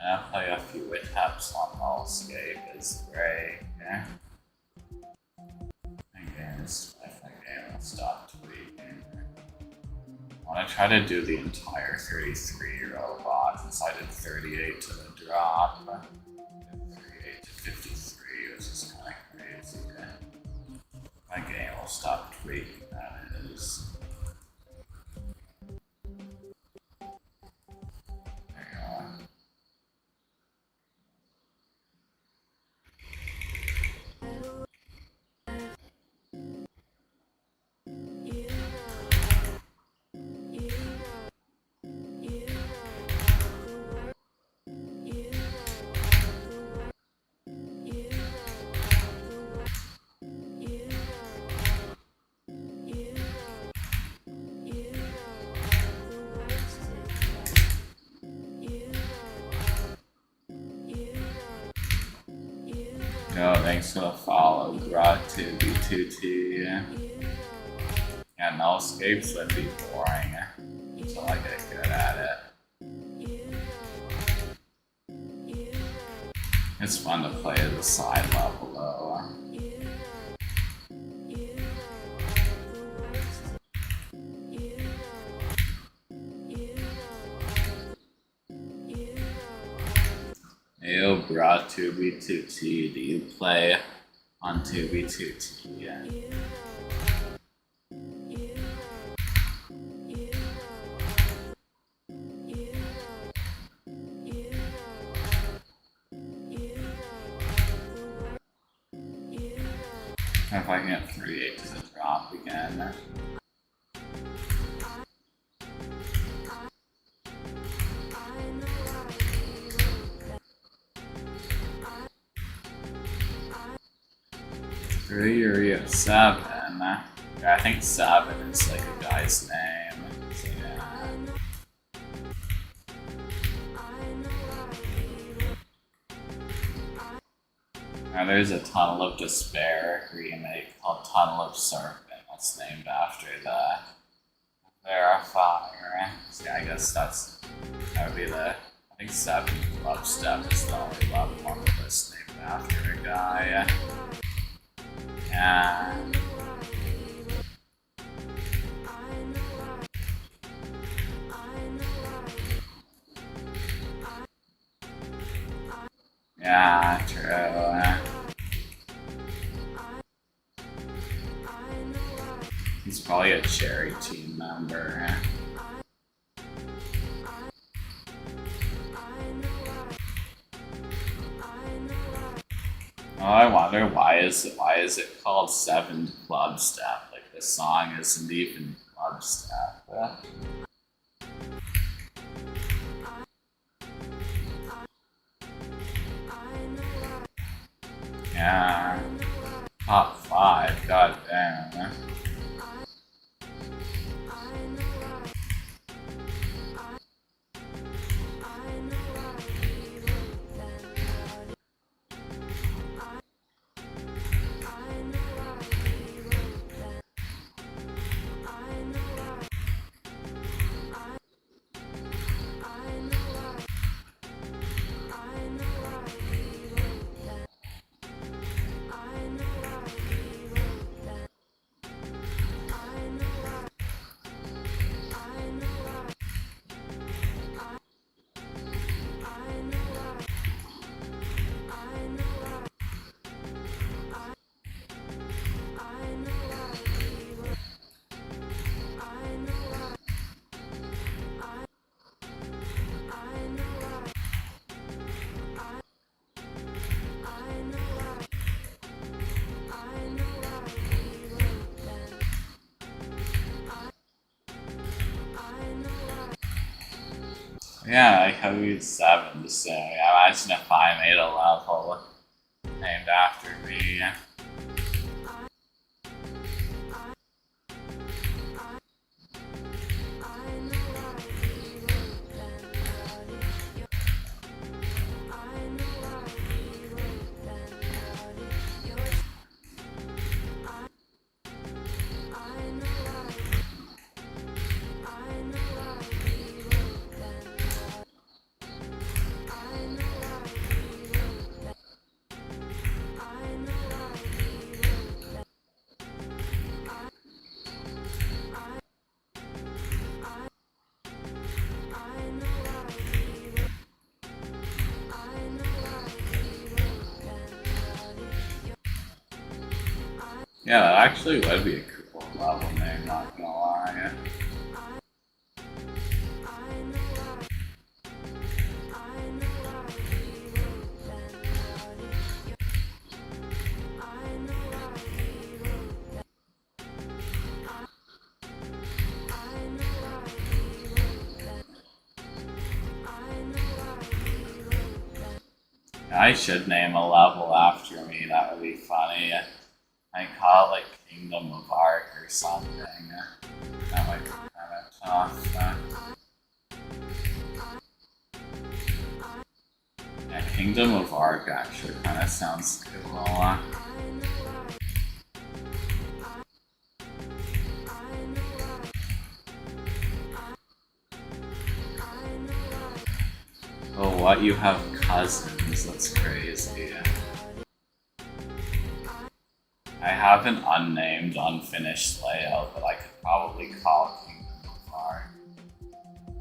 I'll play a few attempts on Null Escape is great. I think will stop tweaking. I want to try to do the entire 33 robot since I did 38 to the drop. 38 to 53, which is kind of crazy. My game will stop tweaking, that is. There you go. No, thanks for the follow, Grot2B2T. Yeah, Null Escapes would be boring until I get good at it. It's fun to play at the side level though. Yo, brought 2B2T. Do you play on 2B2T? Yeah. If I can get 38 to the drop again. Three or you have 7. Yeah, I think 7 is like a guy's name. So yeah. Now there's a Tunnel of Despair remake called Tunnel of Serpent that's named after the verifier. So yeah, I guess that would be the, I think 7 Club Step is the only level on the list named after a guy. Yeah. Yeah, true. He's probably a Cherry team member. Oh, I wonder why is it called 7 Club Step? Like the song isn't even Club Step. Yeah. Top 5, god damn. Yeah, I hope he's 7 soon. Yeah, imagine if I made a level named after me. Yeah, that actually would be a cool level name, not gonna lie. I should name a level after me, that would be funny. I call it like Kingdom of Arc or something. That might be kind of tough. Yeah, Kingdom of Arc actually kind of sounds cool. Oh, what? You have cousins? That's crazy. I have an unnamed, unfinished layout that I could probably call Kingdom of Arc.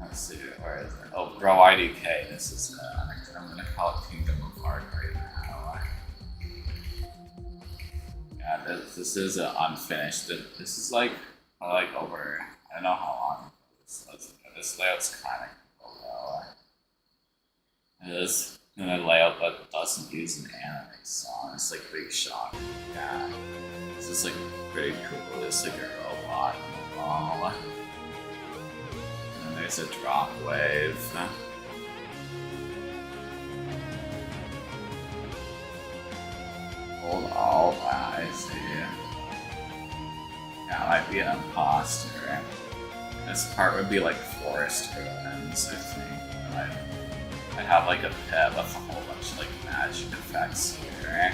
Let's see, where is it? Oh, Bro IDK, this is it. I'm gonna call it Kingdom of Arc right now. Yeah, this is unfinished. This is like over, I don't know how long this layout's kind of cool though. It is in a layout that doesn't use an anime song. It's like Big Shock. Yeah, this is like pretty cool. It's like a robot in the wall. And there's a drop wave. Hold all that, I see. Yeah, I might be an imposter. This part would be like forest ruins, I think. I have like a pet with a whole bunch of like magic effects here.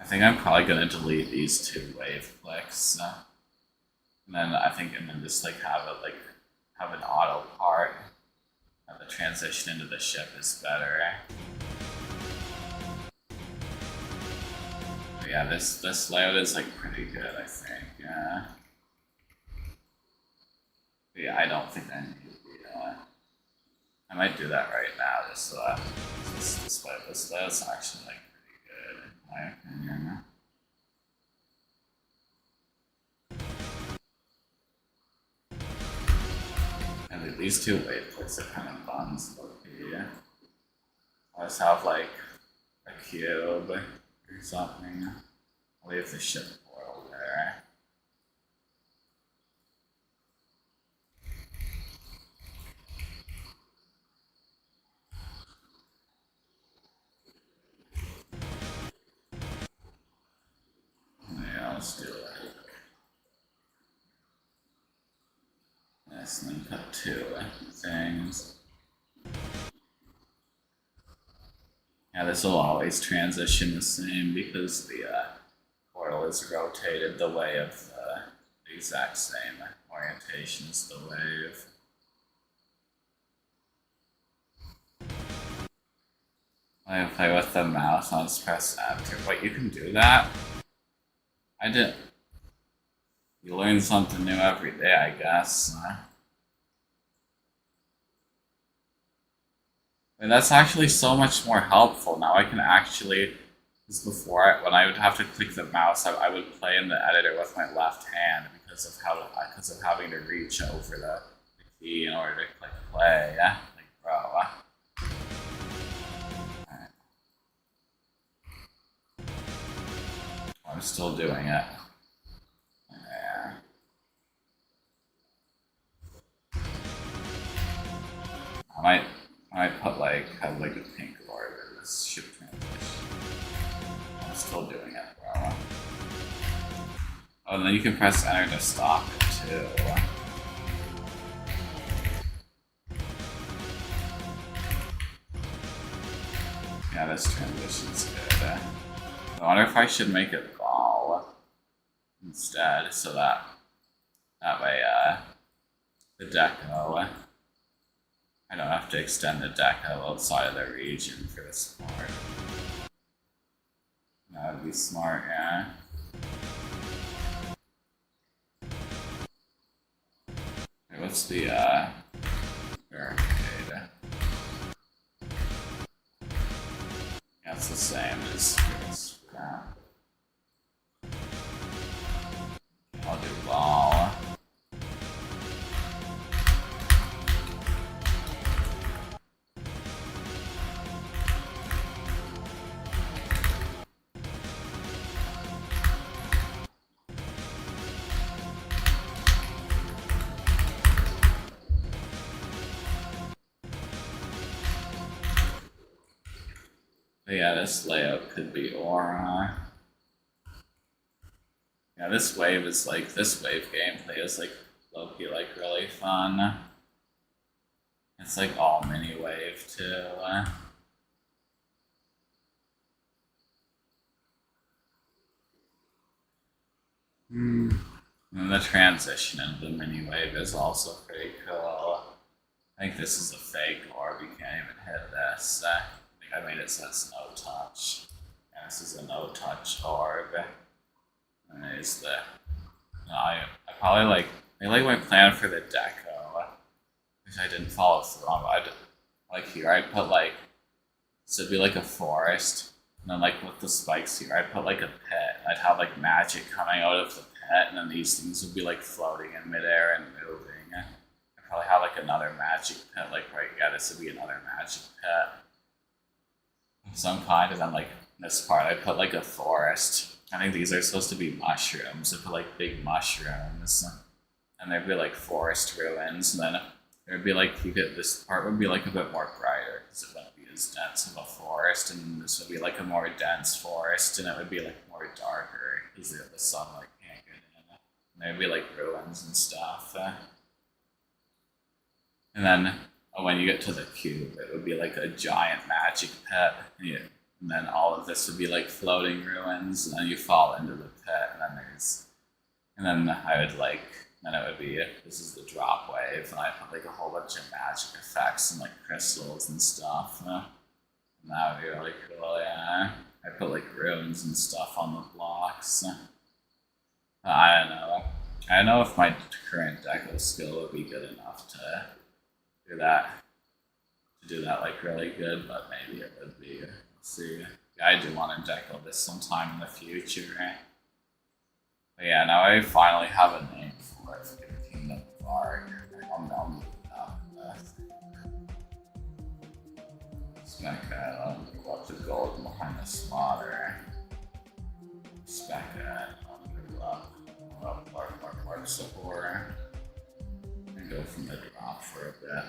I think I'm probably gonna delete these two wave clicks. And then just like have an auto part. The transition into the ship is better. But yeah, this layout is like pretty good, I think. Yeah. But yeah, I don't think I need the. I might do that right now, just so that this layout's actually like pretty good in my opinion. And these two wave clicks are kind of buns, low-key. I just have like a cube or something. I'll leave the ship portal there. Yeah, let's do it. Yes, and then put two things. Yeah, this will always transition the same because the portal is rotated the way of the exact same orientation as the wave. I play with the mouse, I'll just press enter. Wait, you can do that? I didn't. You learn something new every day, I guess. And that's actually so much more helpful. Now I can actually, because before, when I would have to click the mouse, I would play in the editor with my left hand because of having to reach over the key in order to click play. Yeah, like bro. I'm still doing it. Yeah. I might have like a pink border. This ship transition. I'm still doing it, bro. Oh, and then you can press enter to stop it too. Yeah, this transition's good. I wonder if I should make it ball instead, so that way the deco, I don't have to extend the deco outside of the region for this part. That would be smart, yeah. Okay, what's the barricade? the same as this. I'll do ball. But yeah, this layout could be aura. Yeah, this wave is like, this wave gameplay is like low-key like really fun. It's like all mini wave too. And the transition into the mini wave is also pretty cool. I think this is a fake orb, you can't even hit this. I think I made it so it's no touch. And this is a no touch orb. And there's the. No, I probably like. I like my plan for the deco, which I didn't follow through on, but I did, like here I'd put like. So it'd be like a forest. And then like with the spikes here, I'd put like a pit. And I'd have like magic coming out of the pit, and then these things would be like floating in midair and moving. I'd probably have like another magic pit, like right, yeah, this would be another magic pit of some kind, and then like this part I put like a forest. I think these are supposed to be mushrooms. I put like big mushrooms, and there'd be like forest ruins, and then there'd be like this part would be like a bit more brighter because it wouldn't be as dense of a forest, and this would be like a more dense forest, and it would be like more darker because the sunlight can't get in. And there'd be like ruins and stuff. And then when you get to the cube, it would be like a giant magic pit. And then all of this would be like floating ruins, and then you fall into the pit, and then I would like, then it would be, this is the drop wave, and I put like a whole bunch of magic effects and like crystals and stuff. And that would be really cool, yeah. I put like runes and stuff on the blocks. I don't know. I don't know if my current deco skill would be good enough to do that. To do that like really good, but maybe it would be. We'll see. Yeah, I do want to deco this sometime in the future. But yeah, now I finally have a name for it. Kingdom of Ark. I'll meld it up with. Spec it. I'll go up the gold behind the slaughter. Spec it. I'll go up. Mark support. And go from the drop for a bit.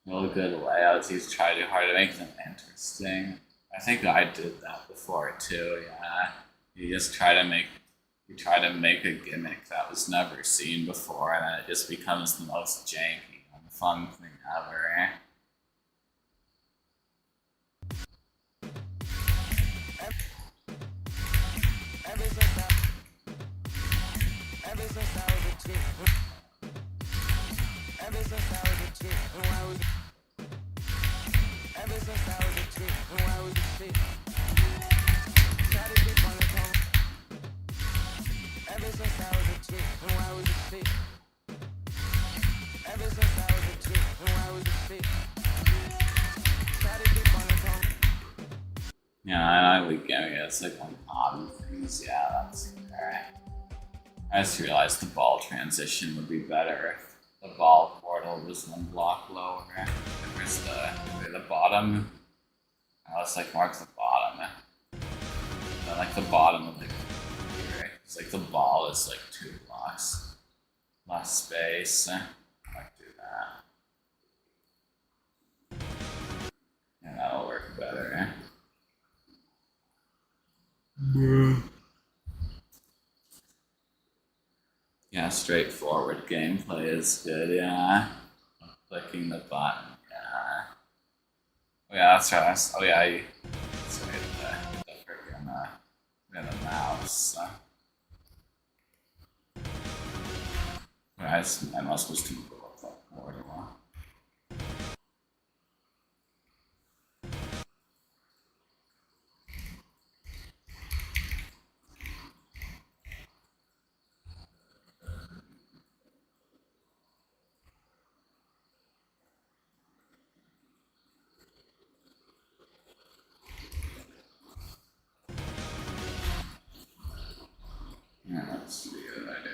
Really good layouts. He's trying too hard to make them interesting. I think I did that before too. Yeah, you just try to make a gimmick that was never seen before, and then it just becomes the most janky and fun thing ever. Yeah, I like giving it. It's like one hobby things. Yeah, that's alright. I just realized the ball transition would be better if the ball portal was one block lower. Where's the bottom? Oh, let's like mark the bottom. Then like the bottom of like here. It's like the ball is like 2 blocks less space. I might do that. Yeah, that'll straightforward gameplay is good, yeah. Clicking the button, yeah. Oh yeah, that's right. Oh yeah, that's right. The freaking the mouse. I'm not supposed to go up that corridor. Yeah, that's the good idea.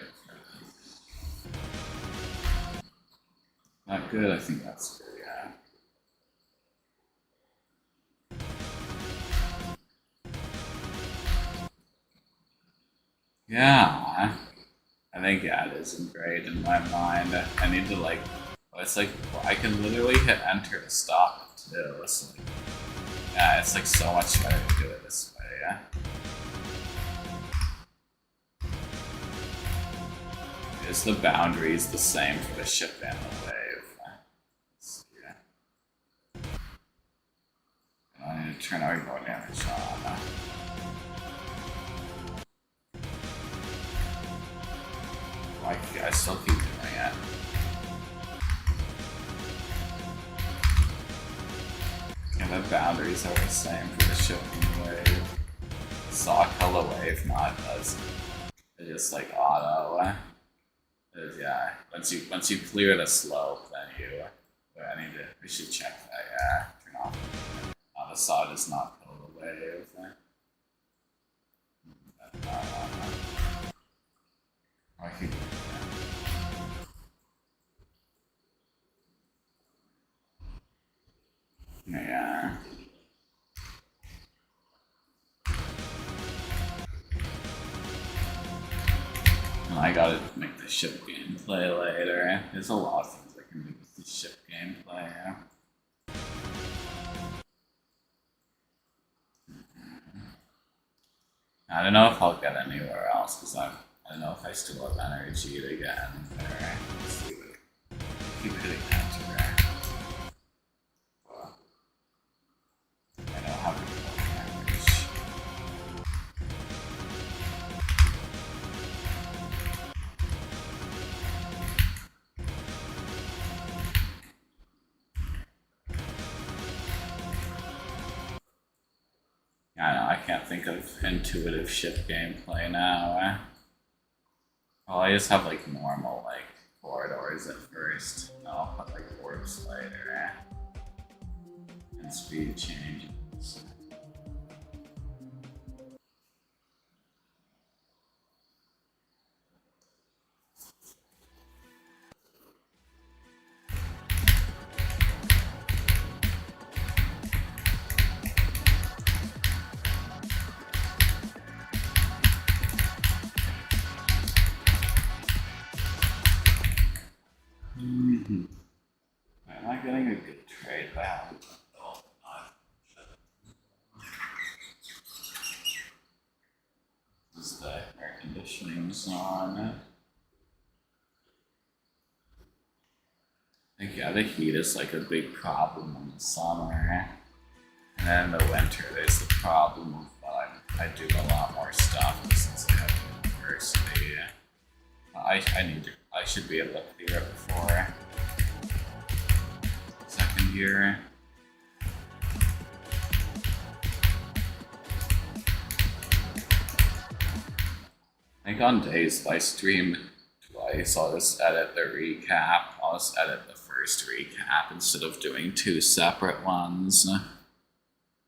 Not good, I think that's good, yeah. Yeah, I think that isn't great in my mind. I need to like, it's like, I can literally hit enter to stop it too. It's like, yeah, it's like so much better to do it this way, yeah. Is the boundaries the same for the ship and the wave? Yeah. I need to turn our more damage on. I still keep doing it. And the boundaries are the same for the ship and the wave. Saw color wave not does. It's just like auto. Yeah. Once you clear the slope, then you. We should check that. Yeah. Turn off. The saw does not kill the wave. I think. Yeah. I gotta make the ship gameplay later. There's a lot of things I can do with the ship gameplay. I don't know if I'll get anywhere else because I don't know if I still have energy to get anywhere. Let's see what keep hitting enter. I don't have any more damage. I can't think of intuitive ship gameplay now. Well, I just have like normal like corridors at first. I'll put like orbs later. And speed changes. Am I getting a good trade back? Is the air conditioning's on? I think yeah, the heat is like a big problem in the summer. And then in the winter there's the problem of I do a lot more stuff since I have university. I should be able to clear it before second year. I think on days if I stream twice, I'll just edit the recap. I'll just edit the first recap instead of doing two separate ones.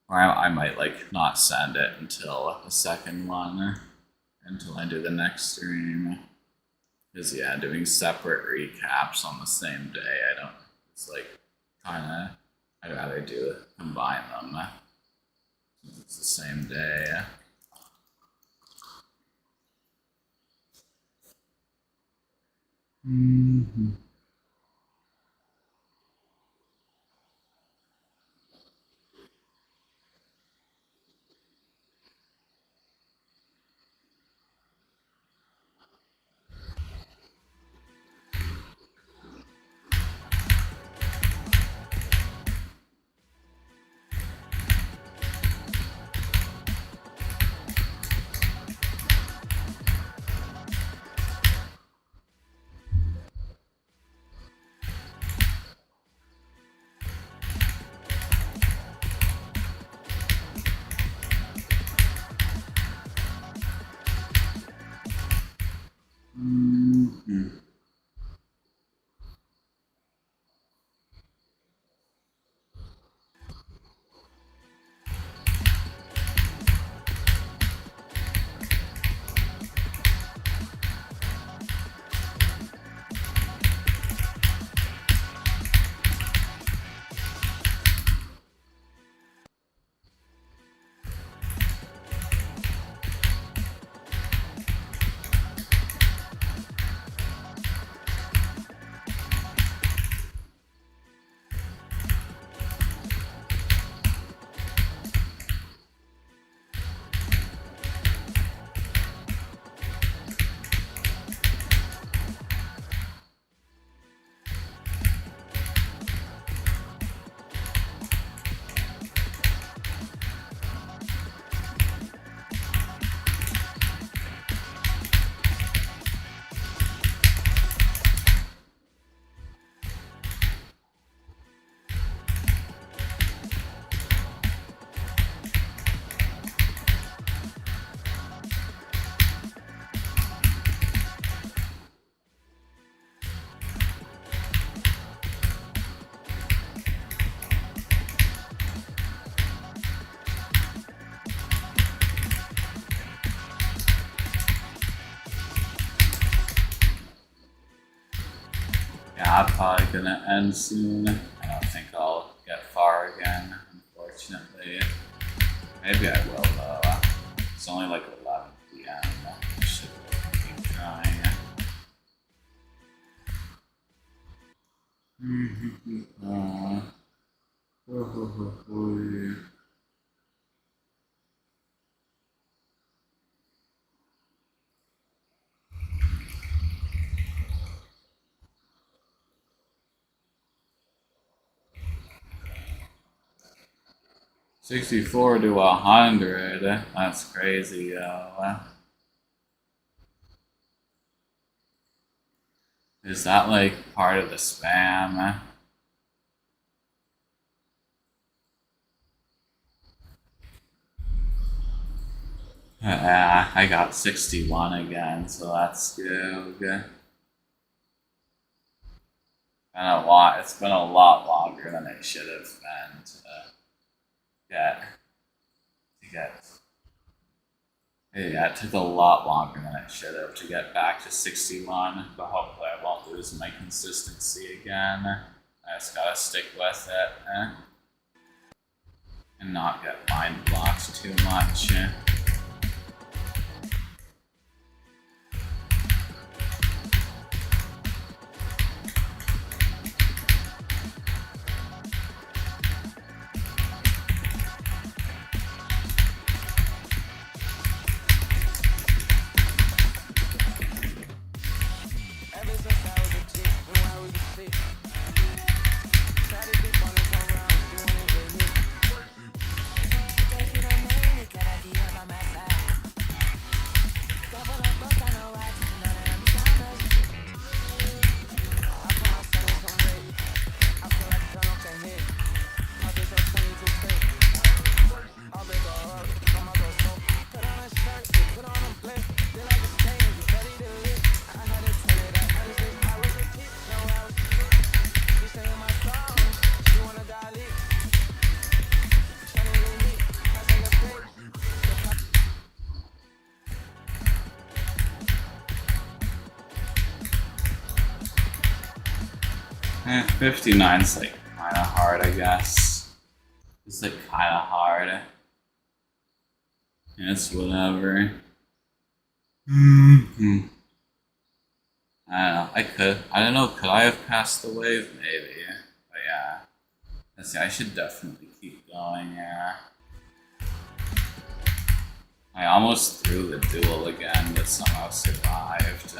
Or I might like not send it until the second one, until I do the next stream. Because yeah, doing separate recaps on the same day, it's like kinda, I'd rather combine them. Since it's the same day. Mm-hmm. that probably gonna end soon. I don't think I'll get far again, unfortunately. Maybe I will though. It's only like 11 p.m. I should keep trying. Oh. 64 to 100. That's crazy, yo. Is that like part of the spam? I got 61 again, so that's good. It's been a lot longer than it should have been to get. Yeah, it took a lot longer than it should have to get back to 61, but hopefully I won't lose my consistency again. I just gotta stick with it and not get mind blocked too much. 59's like kinda hard, I guess. It's like kinda hard. It's whatever. I don't know. I don't know. Could I have passed the wave? Maybe. But yeah. Let's see. I should definitely keep going. Yeah. I almost threw the duel again, but somehow survived.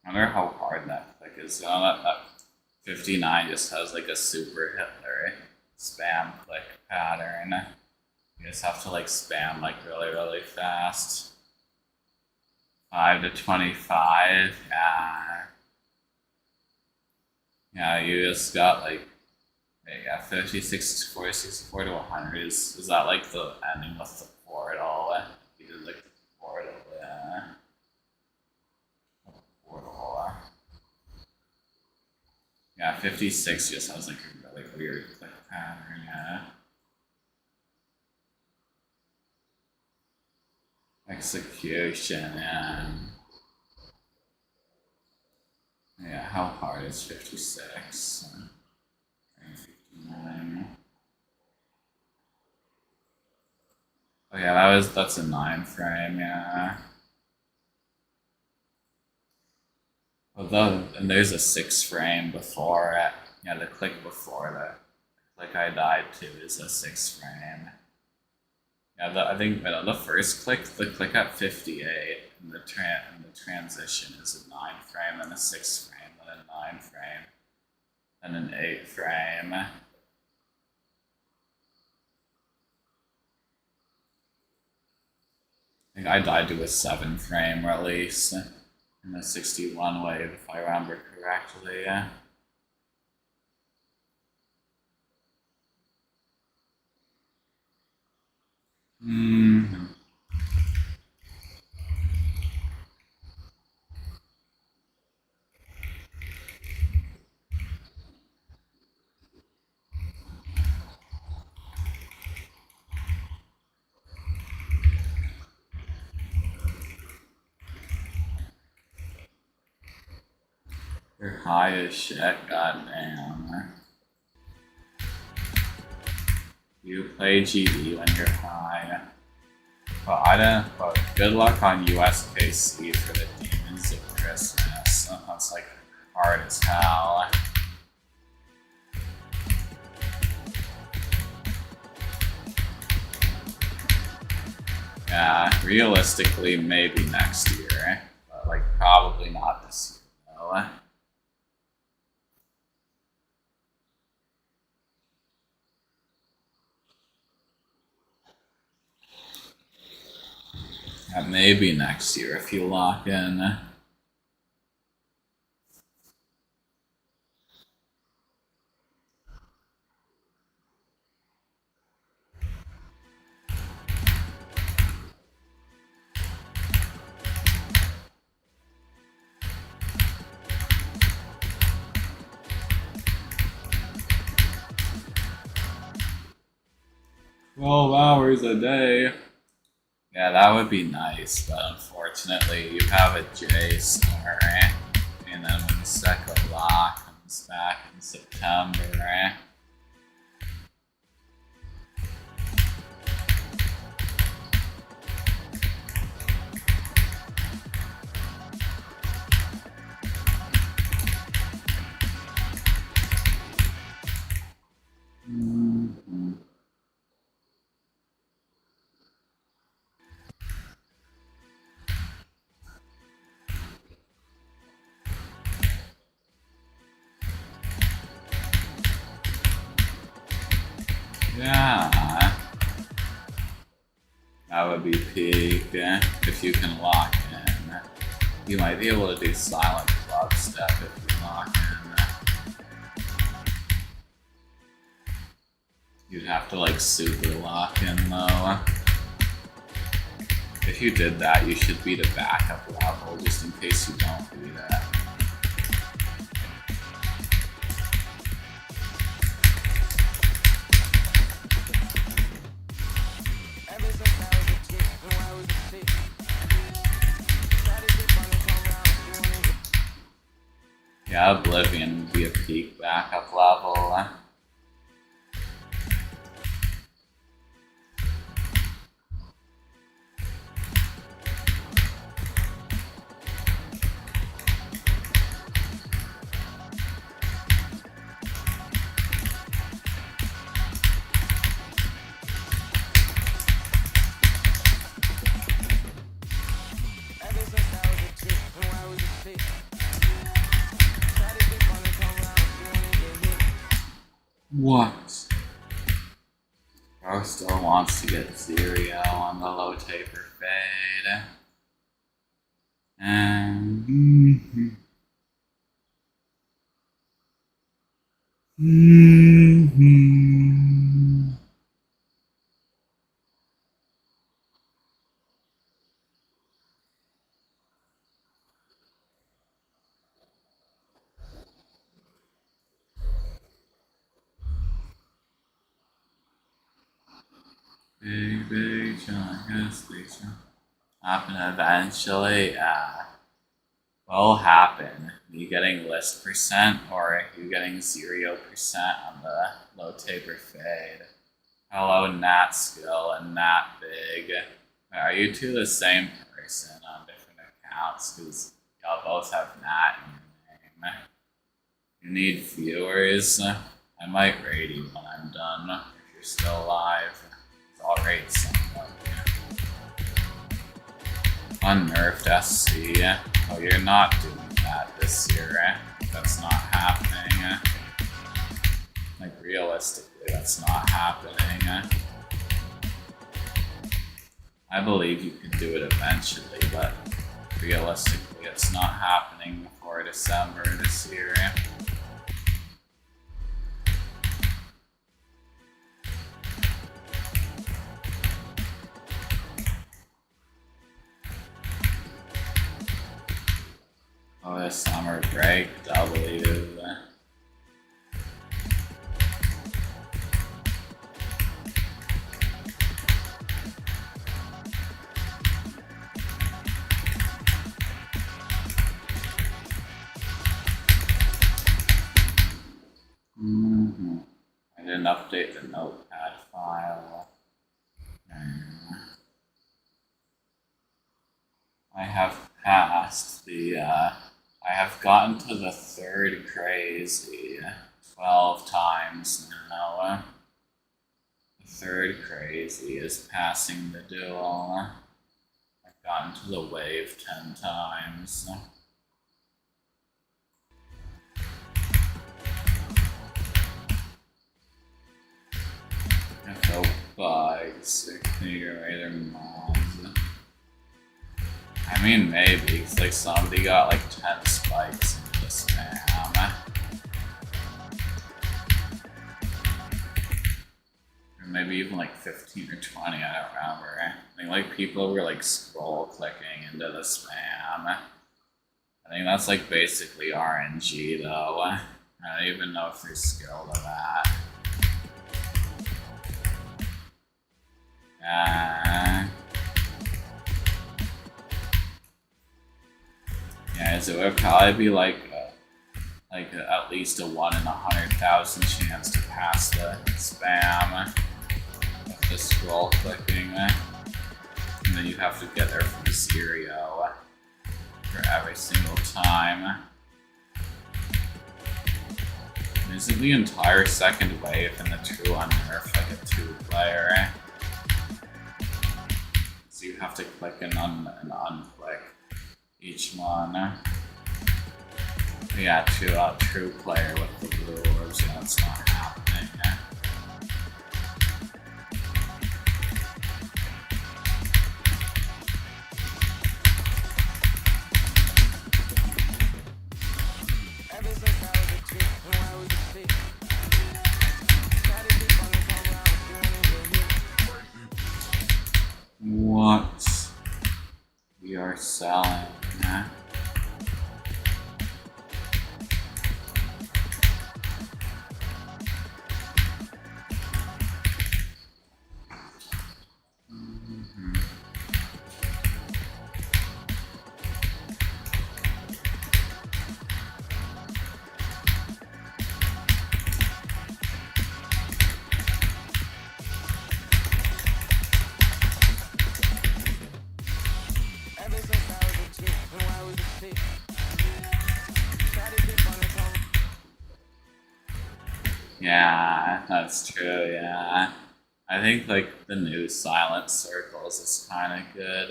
I wonder how hard that click is. That 59 just has like a super Hitler spam click pattern. You just have to like spam like really, really fast. 5 to 25, yeah. Yeah, you just got like, yeah, 50, 64, 64 to 100. Is that like the ending with the portal? You did like the portal, yeah. Portal. Yeah, 56 just has like a really weird click pattern, yeah. Execution, yeah. Yeah, how hard is 56? 59. Oh yeah, that's a 9 frame, yeah. Although, and there's a 6 frame before it. Yeah, the click before the click I died to is a 6 frame. Yeah, I think the first click, the click at 58, and the transition is a 9 frame, then a 6 frame, then a 9 frame, then an 8 frame. I think I died to a 7 frame release in the 61 wave, if I remember correctly. Yeah. You're high as shit, goddamn. You play GD when you're high. Well, I don't. But good luck on USKC for the Demons of Christmas. That's like hard as hell. Yeah, realistically, maybe next year, but like probably not this year, though. Yeah, maybe next year if you lock in. $12 a day. Yeah, that would be nice, but unfortunately, you have a J star, and then when Second Lock comes back in September, Yeah, that would be peak if you can lock in. You might be able to do silent club step if you lock in. You'd have to like super lock in though. If you did that, you should beat a backup level just in case you don't do that. Yeah, Oblivion would be a peak backup level. What? Bro still wants to get Zero on the low taper fade. And big chunk, big chunk. Happen eventually. What will happen? You getting list percent or you getting 0% on the low taper fade? Hello, Nat Skill and Nat Big. Are you two the same person on different accounts? Because y'all both have Nat in your name. You need viewers. I might raid you when I'm done. If you're still alive, I'll raid someone. Unnerved SC. Oh, you're not doing that this year. That's not happening. Like, realistically, that's not happening. I believe you can do it eventually, but realistically, it's not happening before December this year. Oh, the summer break, W. didn't update the notepad file. I have passed the, I have gotten to the third crazy 12 times now. The third crazy is passing the duel. I've gotten to the wave 10 times. If no bugs, can you get away their mods? I mean, maybe, it's like somebody got like 10 spikes into the spam. Or maybe even like 15 or 20, I don't remember. I think like people were like scroll clicking into the spam. I think that's like basically RNG though. I don't even know if there's skill to that. Yeah, so it would probably be like at least a 1 in 100,000 chance to pass the spam with the scroll clicking, and then you have to get there from Stereo for every single time. Isn't the entire second wave in the true unnerf like a 2-player? So you have to click and unclick each one. Yeah, true player with the blue orbs, yeah, that's not happening. What we are selling, Yeah, that's true, yeah. I think like the new Silent Circles is kind of good.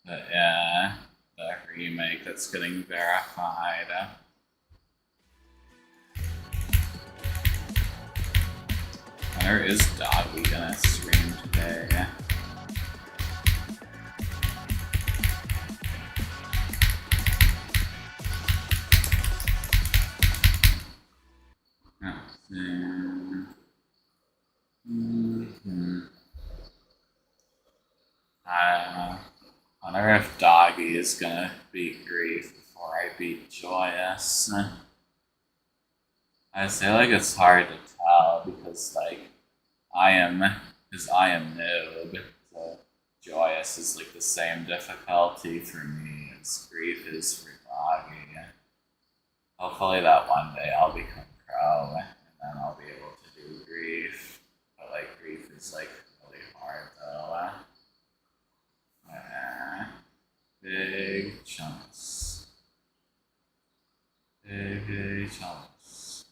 But yeah, the remake that's getting verified. Where is Doggy gonna stream today? I wonder if Doggy is gonna beat Grief before I beat Joyous. I say like it's hard to tell because like I am noob, so Joyous is like the same difficulty for me as Grief is for Doggy. Hopefully that one day I'll become pro and then I'll be able to do Grief. But like Grief is like really hard though. Big chunks. Big chunks.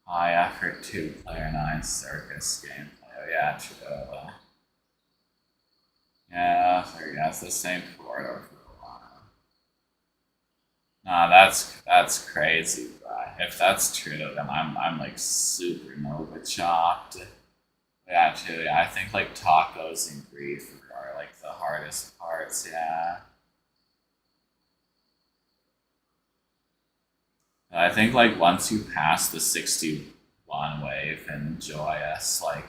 High effort 2-player 9 circus gameplay. Oh yeah, true. Yeah, it's the same corridor for a while. Nah, that's crazy, but if that's true, then I'm like super Nova chopped. Yeah, too. Yeah, I think like tacos and grief are like the hardest parts. Yeah. I think like once you pass the 61 wave and Joyous, like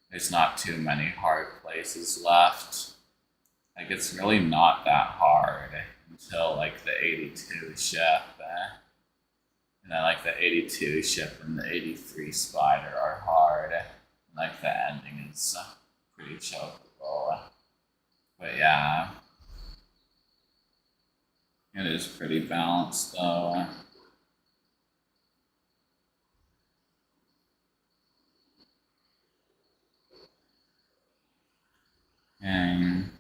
there's not too many hard places left. Like it's really not that hard until like the 82 ship. And then like the 82 ship and the 83 spider are hard. Like the ending is pretty chokeable. But yeah. It is pretty balanced though. And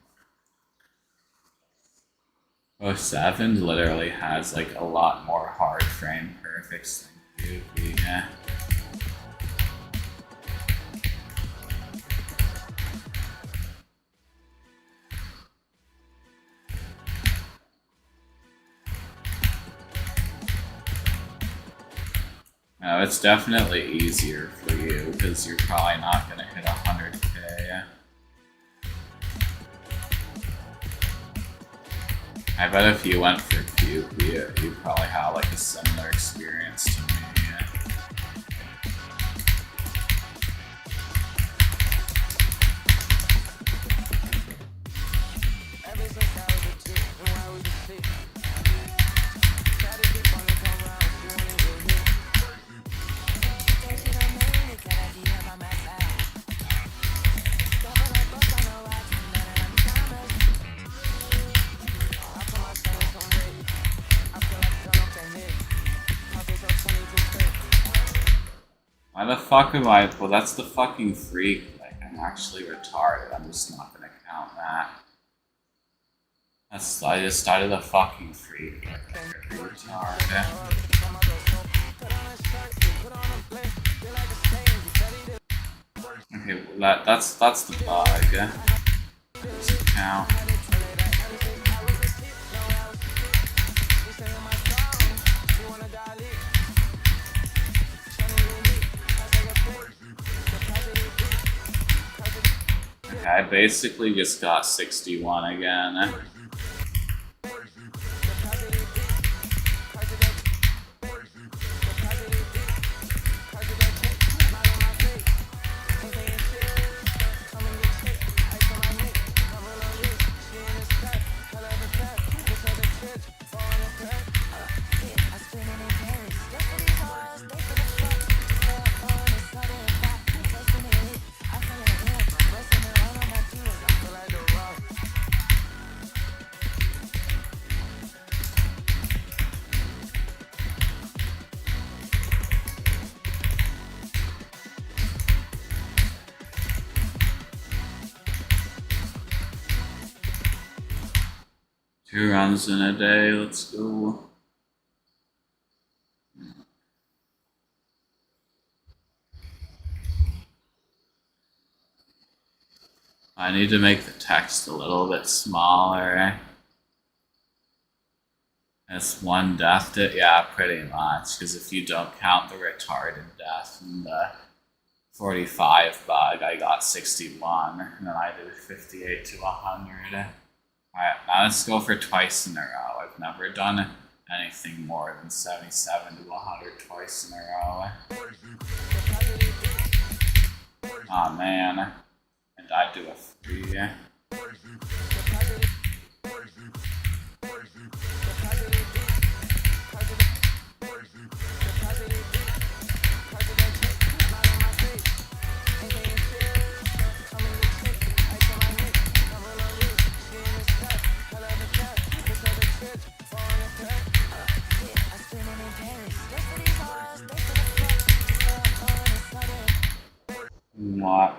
07 literally has like a lot more hard frame perfects than Kyouki, yeah. No, it's definitely easier for you because you're probably not gonna hit 100k. I bet if you went for Kyouki, you'd probably have like a similar experience to me. Why the fuck am I? Well, that's the fucking freak. Like, I'm actually retarded. I'm just not gonna count that. I just started a fucking freak. Like, I'm retarded. Okay, well, that's the bug. Doesn't count. Okay, I basically just got 61 again. Two runs in a day, let's go. I need to make the text a little bit smaller. It's one death, yeah, pretty much, because if you don't count the retarded death and the 45 bug, I got 61, and then I did 58 to 100. Alright, now let's go for twice in a row. I've never done anything more than 77 to 100 twice in a row. Aw, man. And I do a 3. What?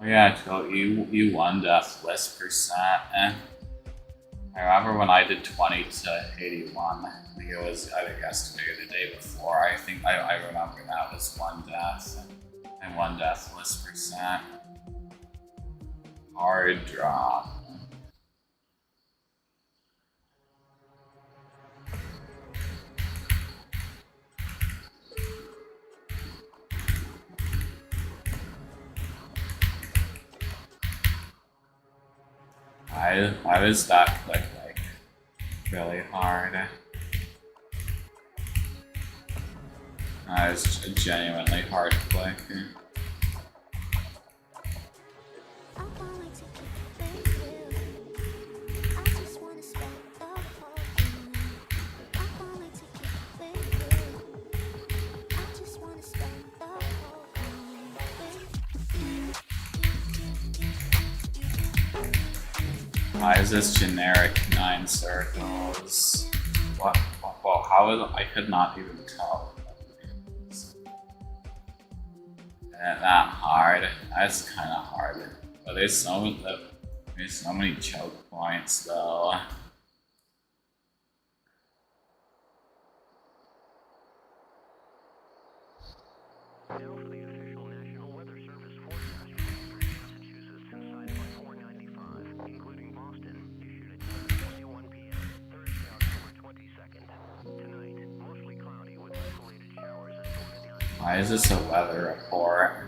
Oh yeah, you won death list percent. I remember when I did 20 to 81. I think it was either yesterday or the day before. I think I remember that was one death and one death list percent. Hard drop. Why was that click like really hard? That was a genuinely hard click. Why is this generic 9 circles? What? Well, how is I could not even tell. That hard. That's kind of hard. But there's so many choke points though. Why is this a weather report?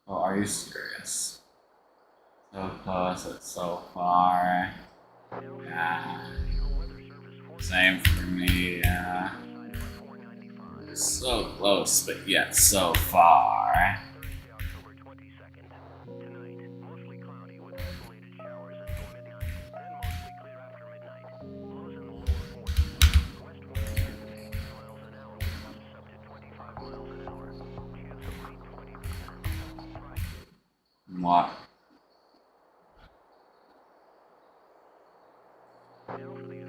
Oh, are you serious? So close, it's so far. Yeah. Same for me, yeah. It's so close, but yet so far. What?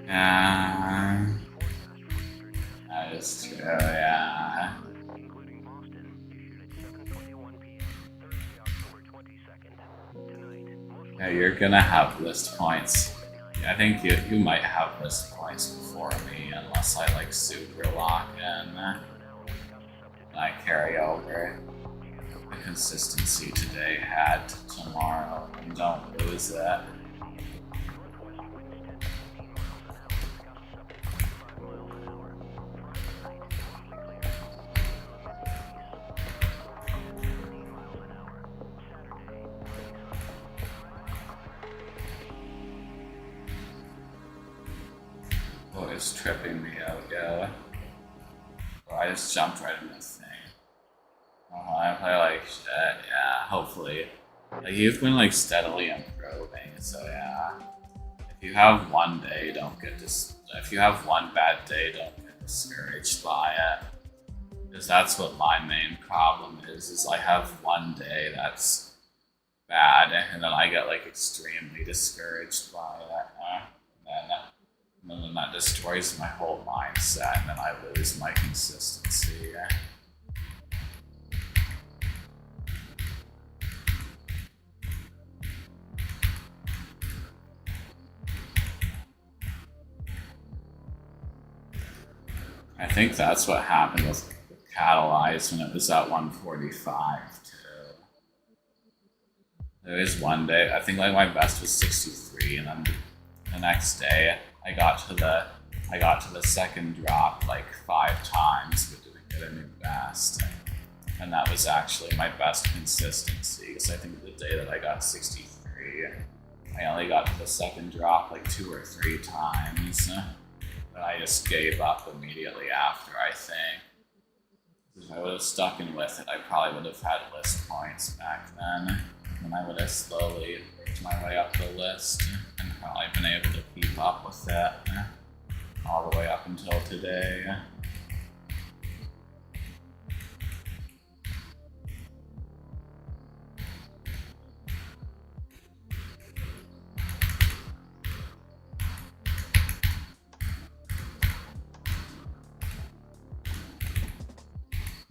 Yeah. That is true, yeah. Yeah, you're gonna have list points. I think you might have list points before me, unless I like super lock in. And I carry over the consistency today had to tomorrow and don't lose it. Oh, it's tripping me out, yeah. Oh, I just jumped right in this thing. Oh, I play like shit, yeah, hopefully. Like, you've been like steadily improving, so yeah. If you have one day, don't get if you have one bad day, don't get discouraged by it. Because that's what my main problem is I have one day that's bad, and then I get like extremely discouraged by it. And then that destroys my whole mindset, and then I lose my consistency. I think that's what happened with Catalyze when it was at 145 too. There was one day, I think like my best was 63, and then the next day I got to the second drop like 5 times, but didn't get a new best. And that was actually my best consistency, because I think the day that I got 63, I only got to the second drop like 2 or 3 times. And I just gave up immediately after, I think. If I would have stuck in with it, I probably would have had list points back then. And I would have slowly worked my way up the list and probably been able to keep up with it all the way up until today.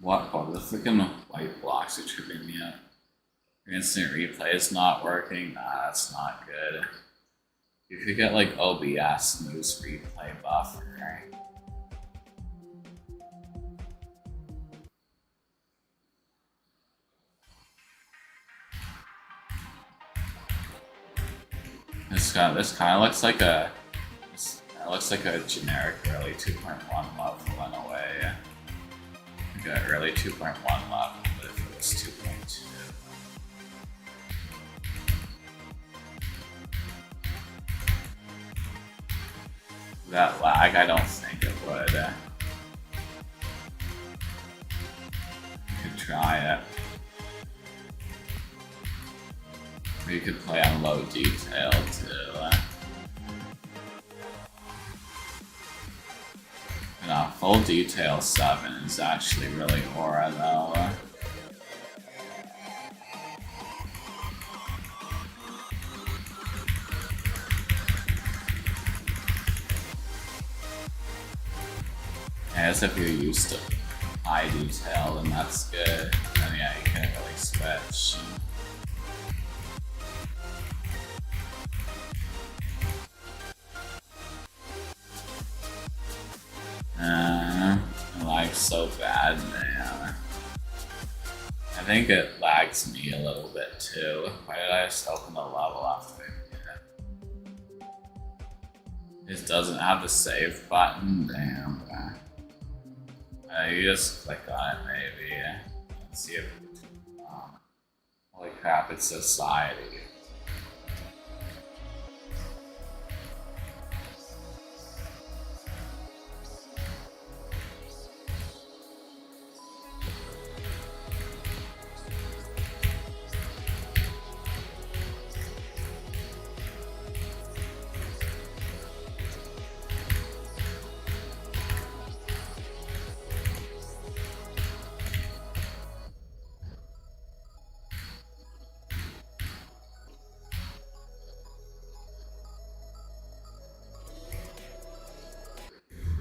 What? Oh, the freaking white blocks are tripping me up. Your instant replay is not working. Nah, that's not good. You could get like OBS news replay buffer. This kind of looks like a generic early 2.1 level in a way. Like an early 2.1 level, but if it was 2.2. That lag, I don't think it would. You could try it. Or you could play on low detail too. Full detail 7 is actually really aura though. I guess if you're used to high detail, then that's good. Then yeah, you can't really switch. It lags so bad now. I think it lags me a little bit too. Why did I just open the level after it? It doesn't have the save button? Damn. You just click on it maybe. Let's see if... holy crap, it's society.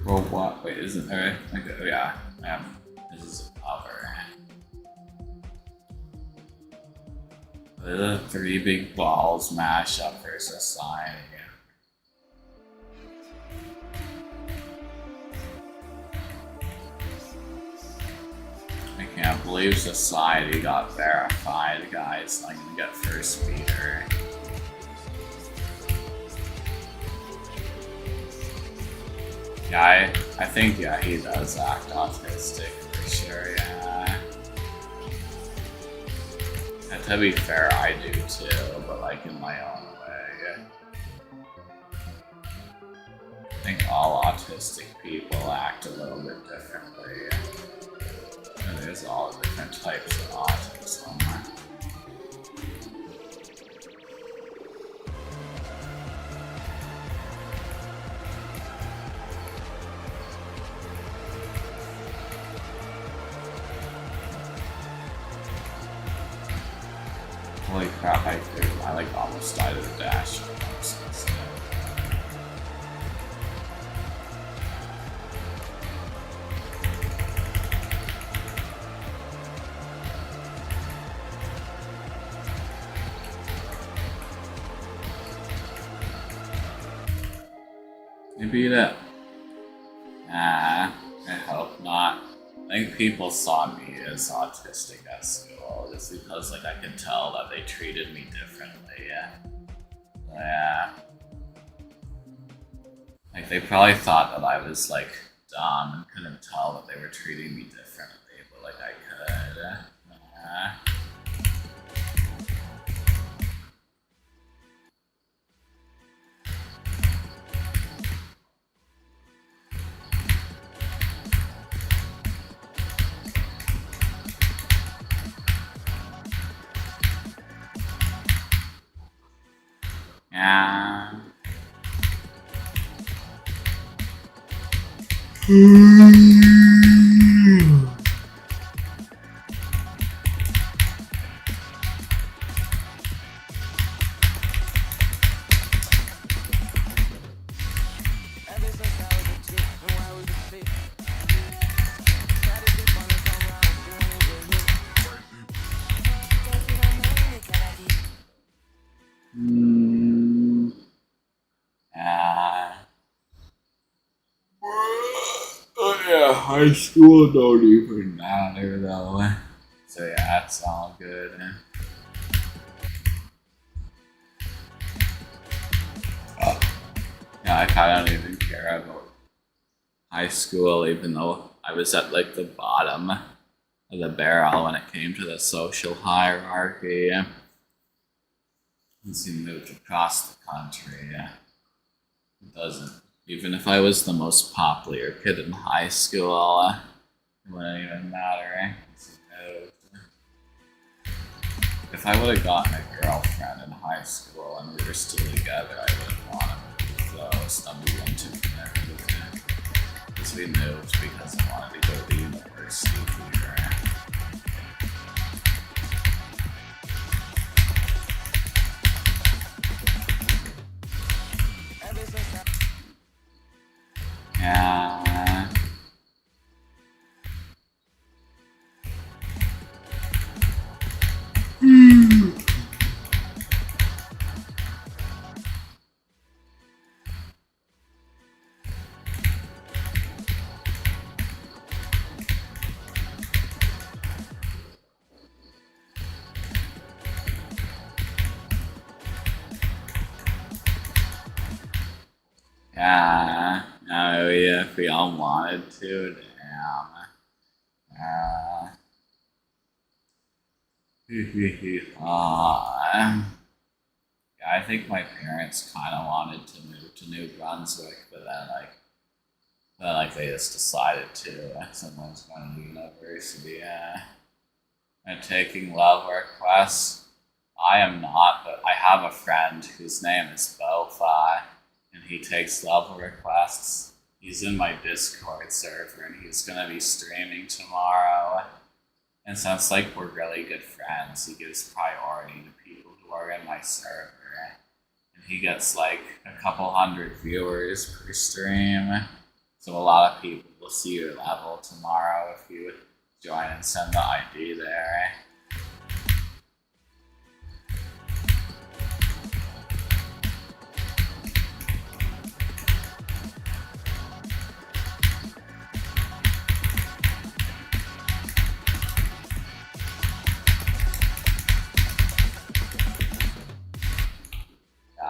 Well, what? Wait, isn't there? Okay, oh, yeah. This is a cover. The three big balls mash up for society. I can't believe society got verified, guys. I'm gonna get first beater. Yeah, I think, yeah, he does act autistic for sure, yeah. And to be fair, I do too, but like in my own way. I think all autistic people act a little bit differently. And there's all different types of autism. Holy crap, I like almost died of the dash. Maybe that. Nah, I hope not. I think people saw me as autistic at school just because like I could tell that they treated me differently. Yeah. Like they probably thought that I was like dumb and couldn't tell that they were treating me differently, but like I could. Yeah. Oh yeah, high school don't even matter though. So yeah, that's all good. Yeah, I kinda don't even care about high school, even though I was at like the bottom of the barrel when it came to the social hierarchy. Once you moved across the country, it doesn't. Even if I was the most popular kid in high school, it wouldn't even matter. If I would have gotten a girlfriend in high school and we were still together, I would have wanted to move close. Then we went to connect. Because we moved because I wanted to go to university here. Yeah. Yeah, no, yeah, if we all wanted to, damn. Uh, yeah, I think my parents kind of wanted to move to New Brunswick, but then they just decided to. Someone's going to university, and taking love requests. I am not, but I have a friend whose name is Bofi, and he takes love requests. He's in my Discord server, and he's gonna be streaming tomorrow. And since we're really good friends, he gives priority to people who are in my server. And he gets a couple hundred viewers per stream. So a lot of people will see your level tomorrow if you join and send the ID there.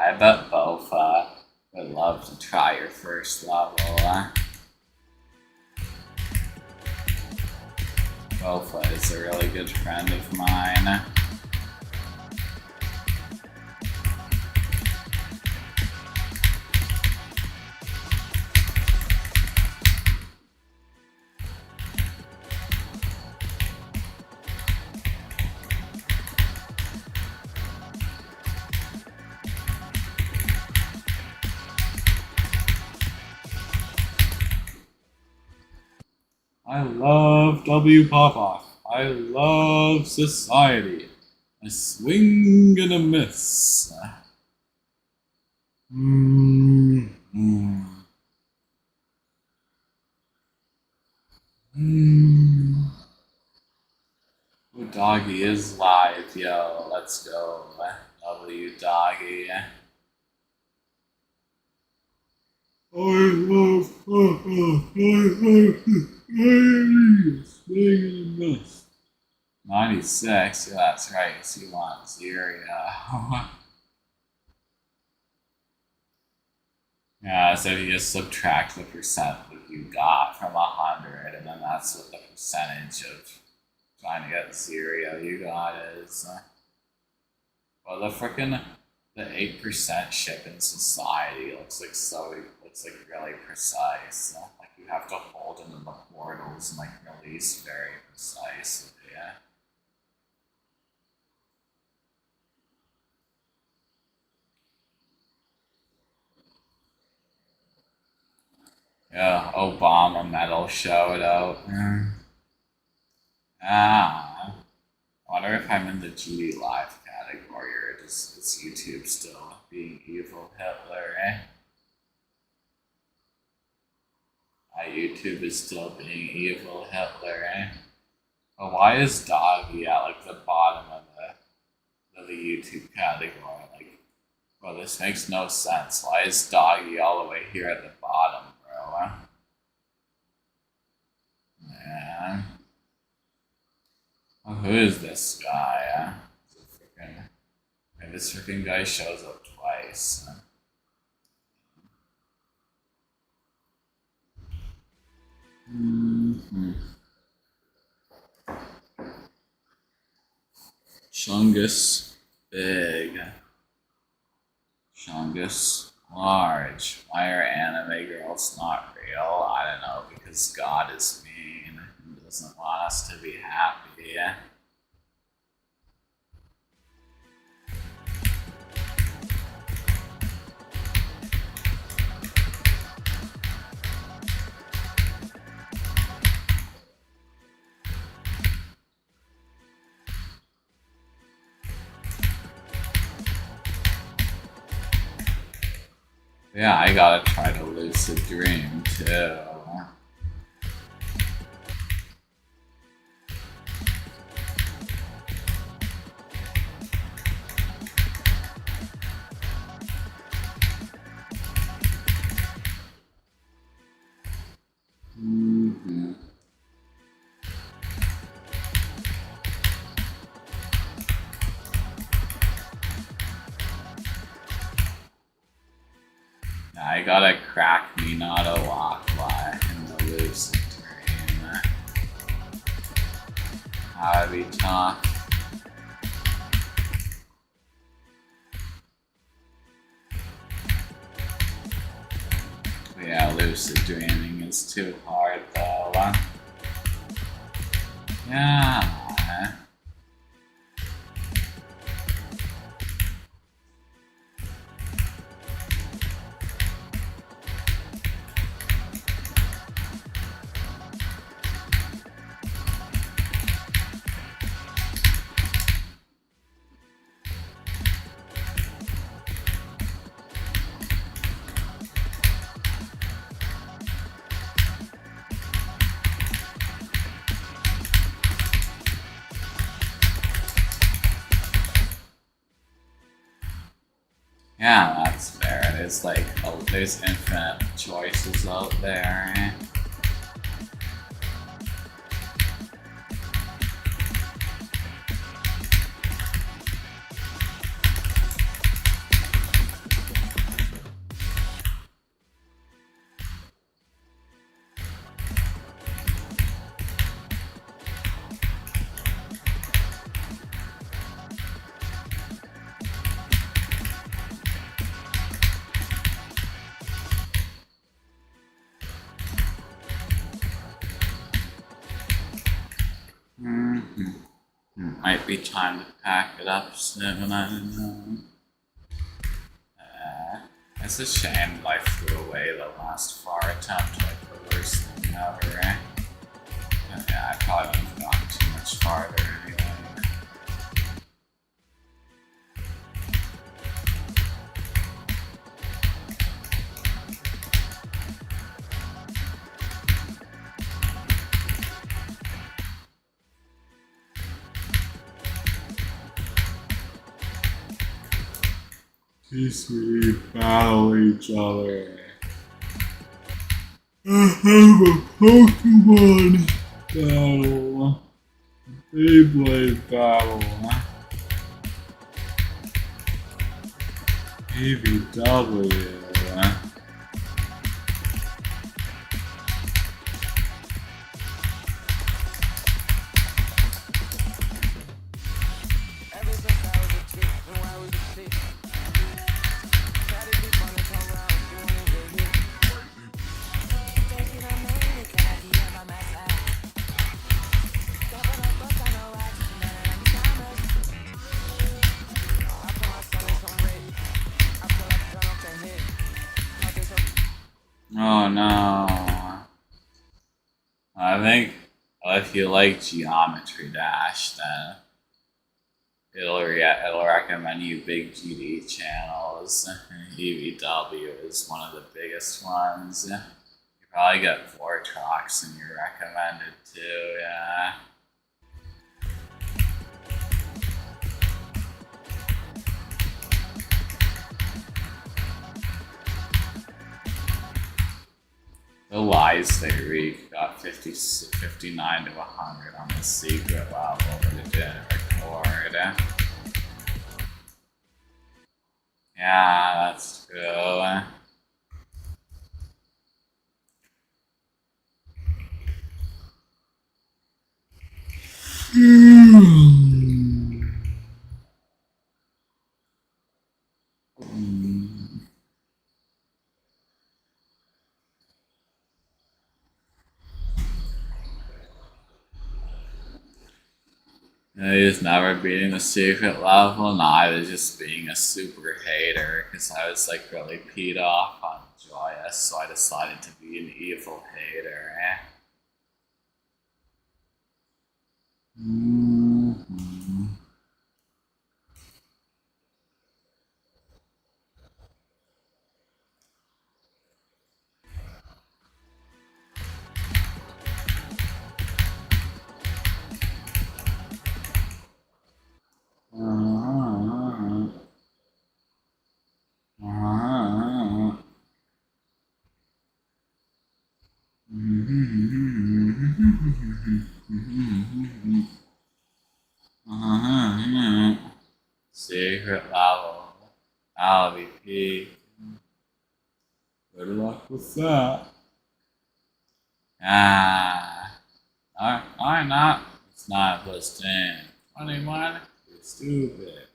I bet Bofa would love to try your first level. Bofa is a really good friend of mine. I love W. Popoff. I love society. A swing and a miss. Oh, Doggy is live, yo. Let's go. W. Doggy. I love swing and a miss. 96, yeah, that's right. So you want Zero. Yeah, so you just subtract the percent that you got from 100, and then that's what the percentage of trying to get Zero you got is. Well, the 8% ship in society looks really precise. You have to hold into the portals and release very precisely. Yeah, Obama medal showed out. I wonder if I'm in the GD Live category or is YouTube still being evil Hitler, YouTube is still being evil Hitler, But why is Doggy at the bottom of the YouTube category? Well, this makes no sense. Why is Doggy all the way here at the bottom, bro? Yeah. Well, who is this guy? This freaking guy shows up twice. Chungus big. Chungus large. Why are anime girls not real? I don't know, because God is mean and doesn't want us to be happy. Yeah, I gotta try to lucid dream too. I gotta crack me, not a walk by in the lucid dream. How to be tough. Yeah, lucid dreaming is too hard though. Yeah. Yeah, that's fair. There's like, there's infinite choices out there. Might be time to pack it up soon, I don't know. It's a shame I threw away the last far attempt, like the worst thing ever. Yeah, I probably wouldn't have gotten too much farther anyway. Peace, we battle each other. I have a Pokemon battle. Beyblade battle. ABW. Oh no. I think if you like Geometry Dash, then it'll recommend you big GD channels. EVW is one of the biggest ones. You probably get Vortrox and you're recommended too, yeah. The lies they read got 59 to 100 on the secret level, but it didn't record. Yeah, that's true. I was never beating the secret level, and I was just being a super hater because I was like really peed off on Joyous, so I decided to be an evil hater. Secret level. LVP. Good luck with that. Ah. I'm not. It's not plus 10. 21? You're stupid.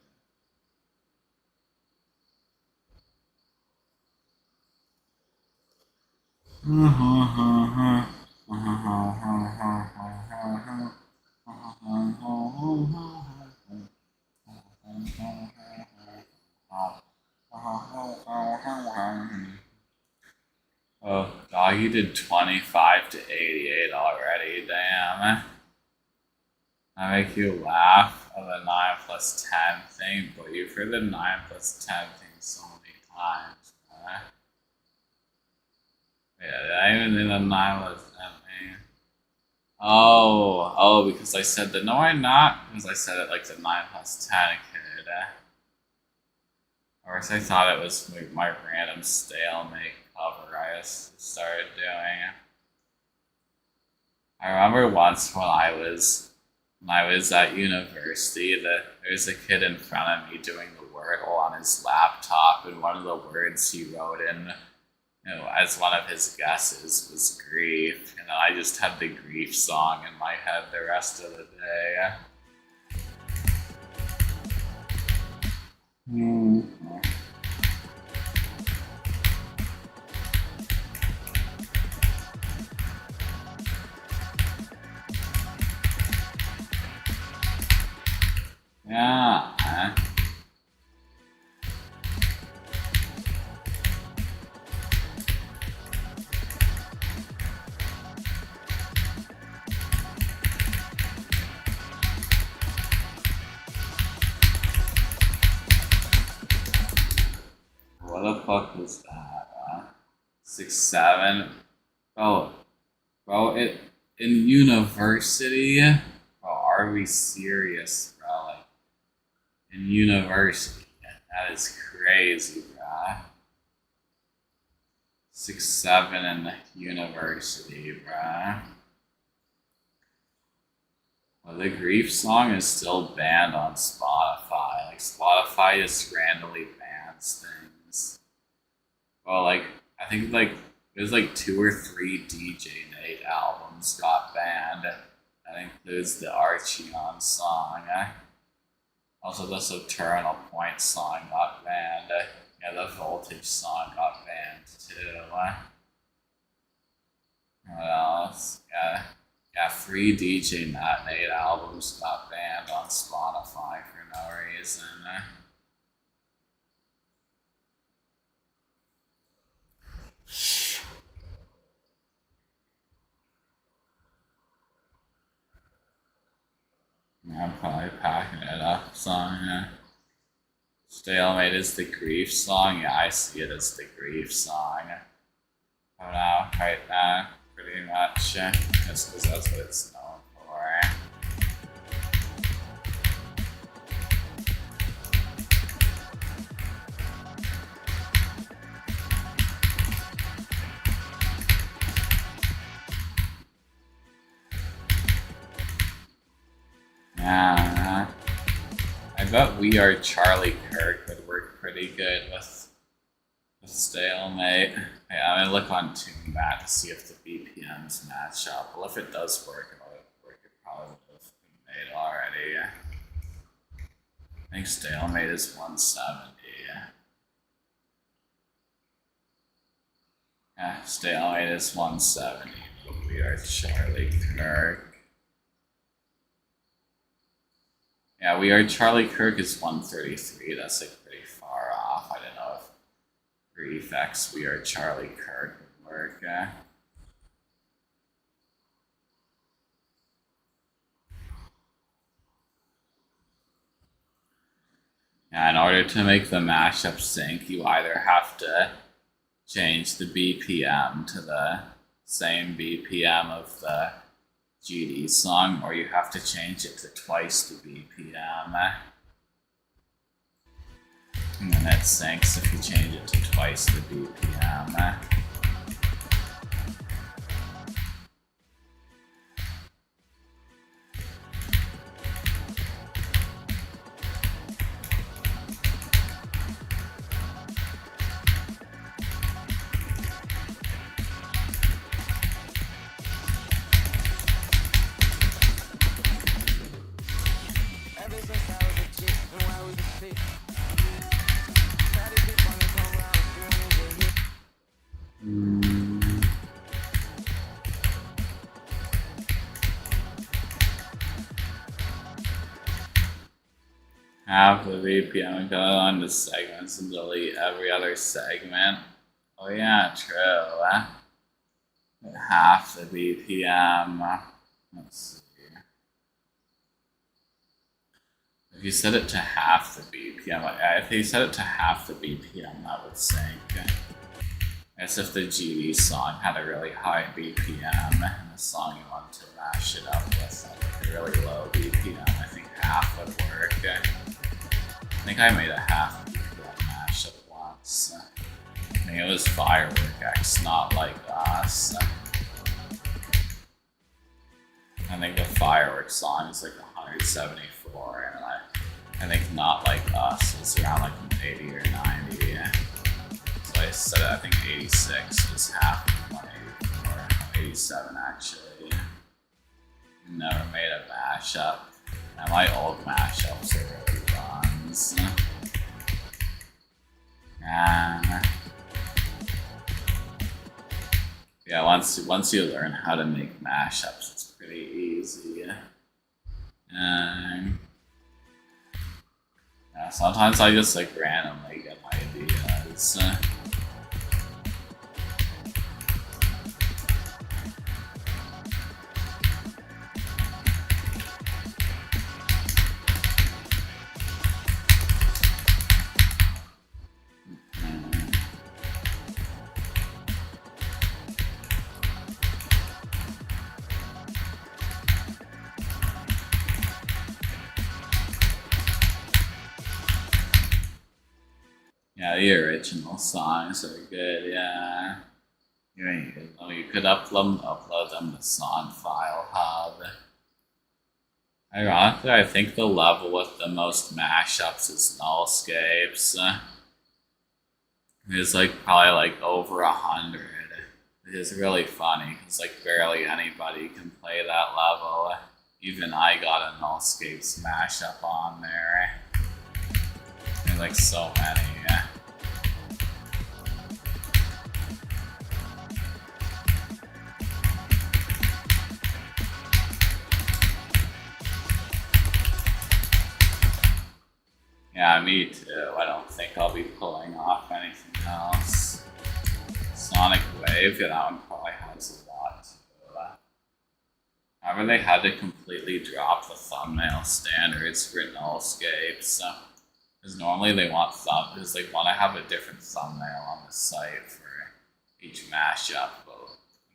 Oh, God, you did 25 to 88 already. Damn. I make you laugh of the 9 plus 10 thing, but you've heard the 9 plus 10 thing so many times. Yeah, did I even do the 9 plus 10 thing? Oh, because I said that. No, I'm not. Because I said it like the 9 plus 10 kid. Or else I thought it was my random stalemate cover I just started doing. I remember once when I was at university that there's a kid in front of me doing the Wordle on his laptop, and one of the words he wrote in, as one of his guesses was grief, and I just had the grief song in my head the rest of the day. Yeah. What the fuck was that? 6-7. Bro, in university. Bro, are we serious, bro? Like in university, that is crazy, bro. 6-7 in university, bro. Well, the grief song is still banned on Spotify. Like Spotify just randomly bans things. Well, like I think there's 2 or 3 DJ Nate albums got banned. That includes the Archeon song. Also, the Subternal Point song got banned. Yeah, the Voltage song got banned too. What else? Yeah, 3 DJ Nate albums got banned on Spotify for no reason. I'm probably packing it up. Song. Stalemate is the grief song. Yeah, I see it as the grief song. Oh no, right now, pretty much. Just because that's what it's known for. Yeah. I bet We Are Charlie Kirk would work pretty good with Stalemate. Hey, I'm gonna look on TuneMat to see if the BPMs match up. Well, if it does work, it probably would have been made already. I think Stalemate is 170. Yeah, Stalemate is 170. But We Are Charlie Kirk. Yeah, We Are Charlie Kirk is 133. That's pretty far off. I don't know if Grief X We Are Charlie Kirk would work. Yeah, in order to make the mashup sync, you either have to change the BPM to the same BPM of the GD song, or you have to change it to twice the BPM. And then it syncs if you change it to twice the BPM. Half the VPN, go on to segments and delete every other segment. Oh yeah, true. Half the BPM. Let's see. If you set it to half the BPM, if you set it to half the BPM, that would sync. I guess if the GD song had a really high BPM and the song you wanted to mash it up with had a really low BPM, I think half would work. I think I made a half BPM mashup once. I mean, it was Firework X, not Like Us. I think the Fireworks song is like 174, and I think Not Like Us is around like 80 or 90. So I said I think 86 is half of 184, 87 actually. Never made a mashup. And my old mashups are really fun. And yeah, once you learn how to make mashups, it's pretty easy. And yeah, sometimes I just like randomly get ideas. Yeah, the original songs are good, yeah. You could upload them to Song File Hub. Ironically, I think the level with the most mashups is Nullscapes. It's like probably like over 100. It is really funny because like barely anybody can play that level. Even I got a Nullscapes mashup on there. There's like so many. Yeah, me too. I don't think I'll be pulling off anything else. Sonic Wave, yeah, that one probably has a lot too. However, they had to completely drop the thumbnail standards for Nullscapes. Because normally they want because they want to have a different thumbnail on the site for each mashup, but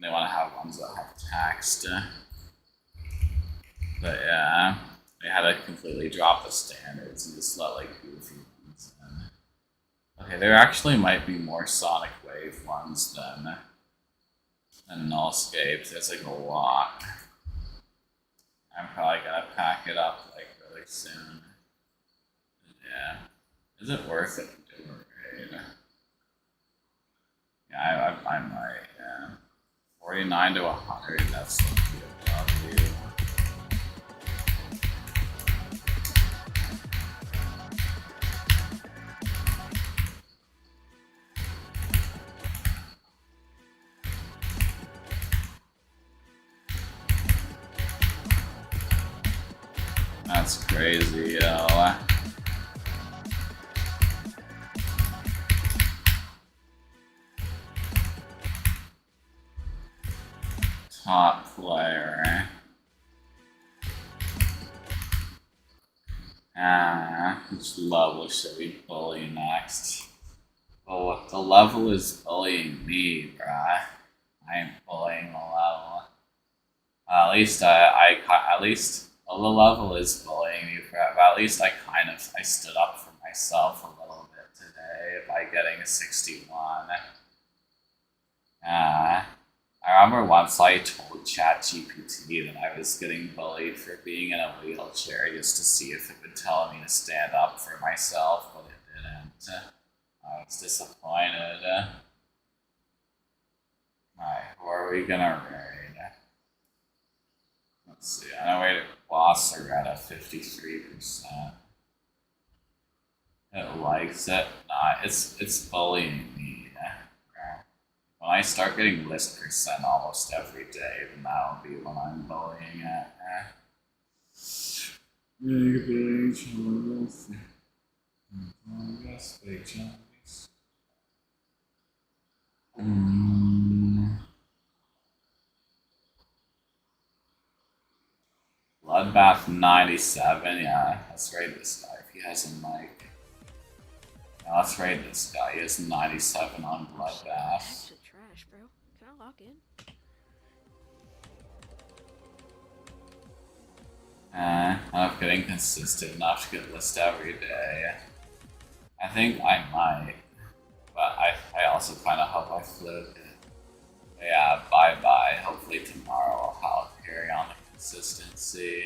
they want to have ones that have text. But yeah. They had to completely drop the standards and just let like goofy ones in. Okay, there actually might be more Sonic Wave ones than Nullscapes. There's like a lot. I'm probably gonna pack it up like really soon. Yeah. Is it worth it to do a raid? Yeah, I might, yeah. 49 to 100, that's like a W. That's crazy, yo. Top player. Which level should we bully next? Well, the level is bullying me, bruh. I ain't bullying the level. At least the level is bullying me, but at least I stood up for myself a little bit today by getting a 61. I remember once I told ChatGPT that I was getting bullied for being in a wheelchair just to see if it would tell me to stand up for myself, but it didn't. I was disappointed. Alright, who are we gonna raid? Let's see, I know we boss are at a 53%. It likes it. Nah, it's bullying me. When I start getting list percent almost every day, then that'll be when I'm bullying it. Yes, big chunks. Bloodbath 97, yeah, let's raid this guy if he has a mic. Yeah, let's raid this guy, he has 97 on Bloodbath. Actually trash, bro. Can I lock in? I'm not getting consistent enough to get list every day. I think I might, but I also kind of hope I fluke it. But yeah, bye bye. Hopefully tomorrow I'll carry on the consistency.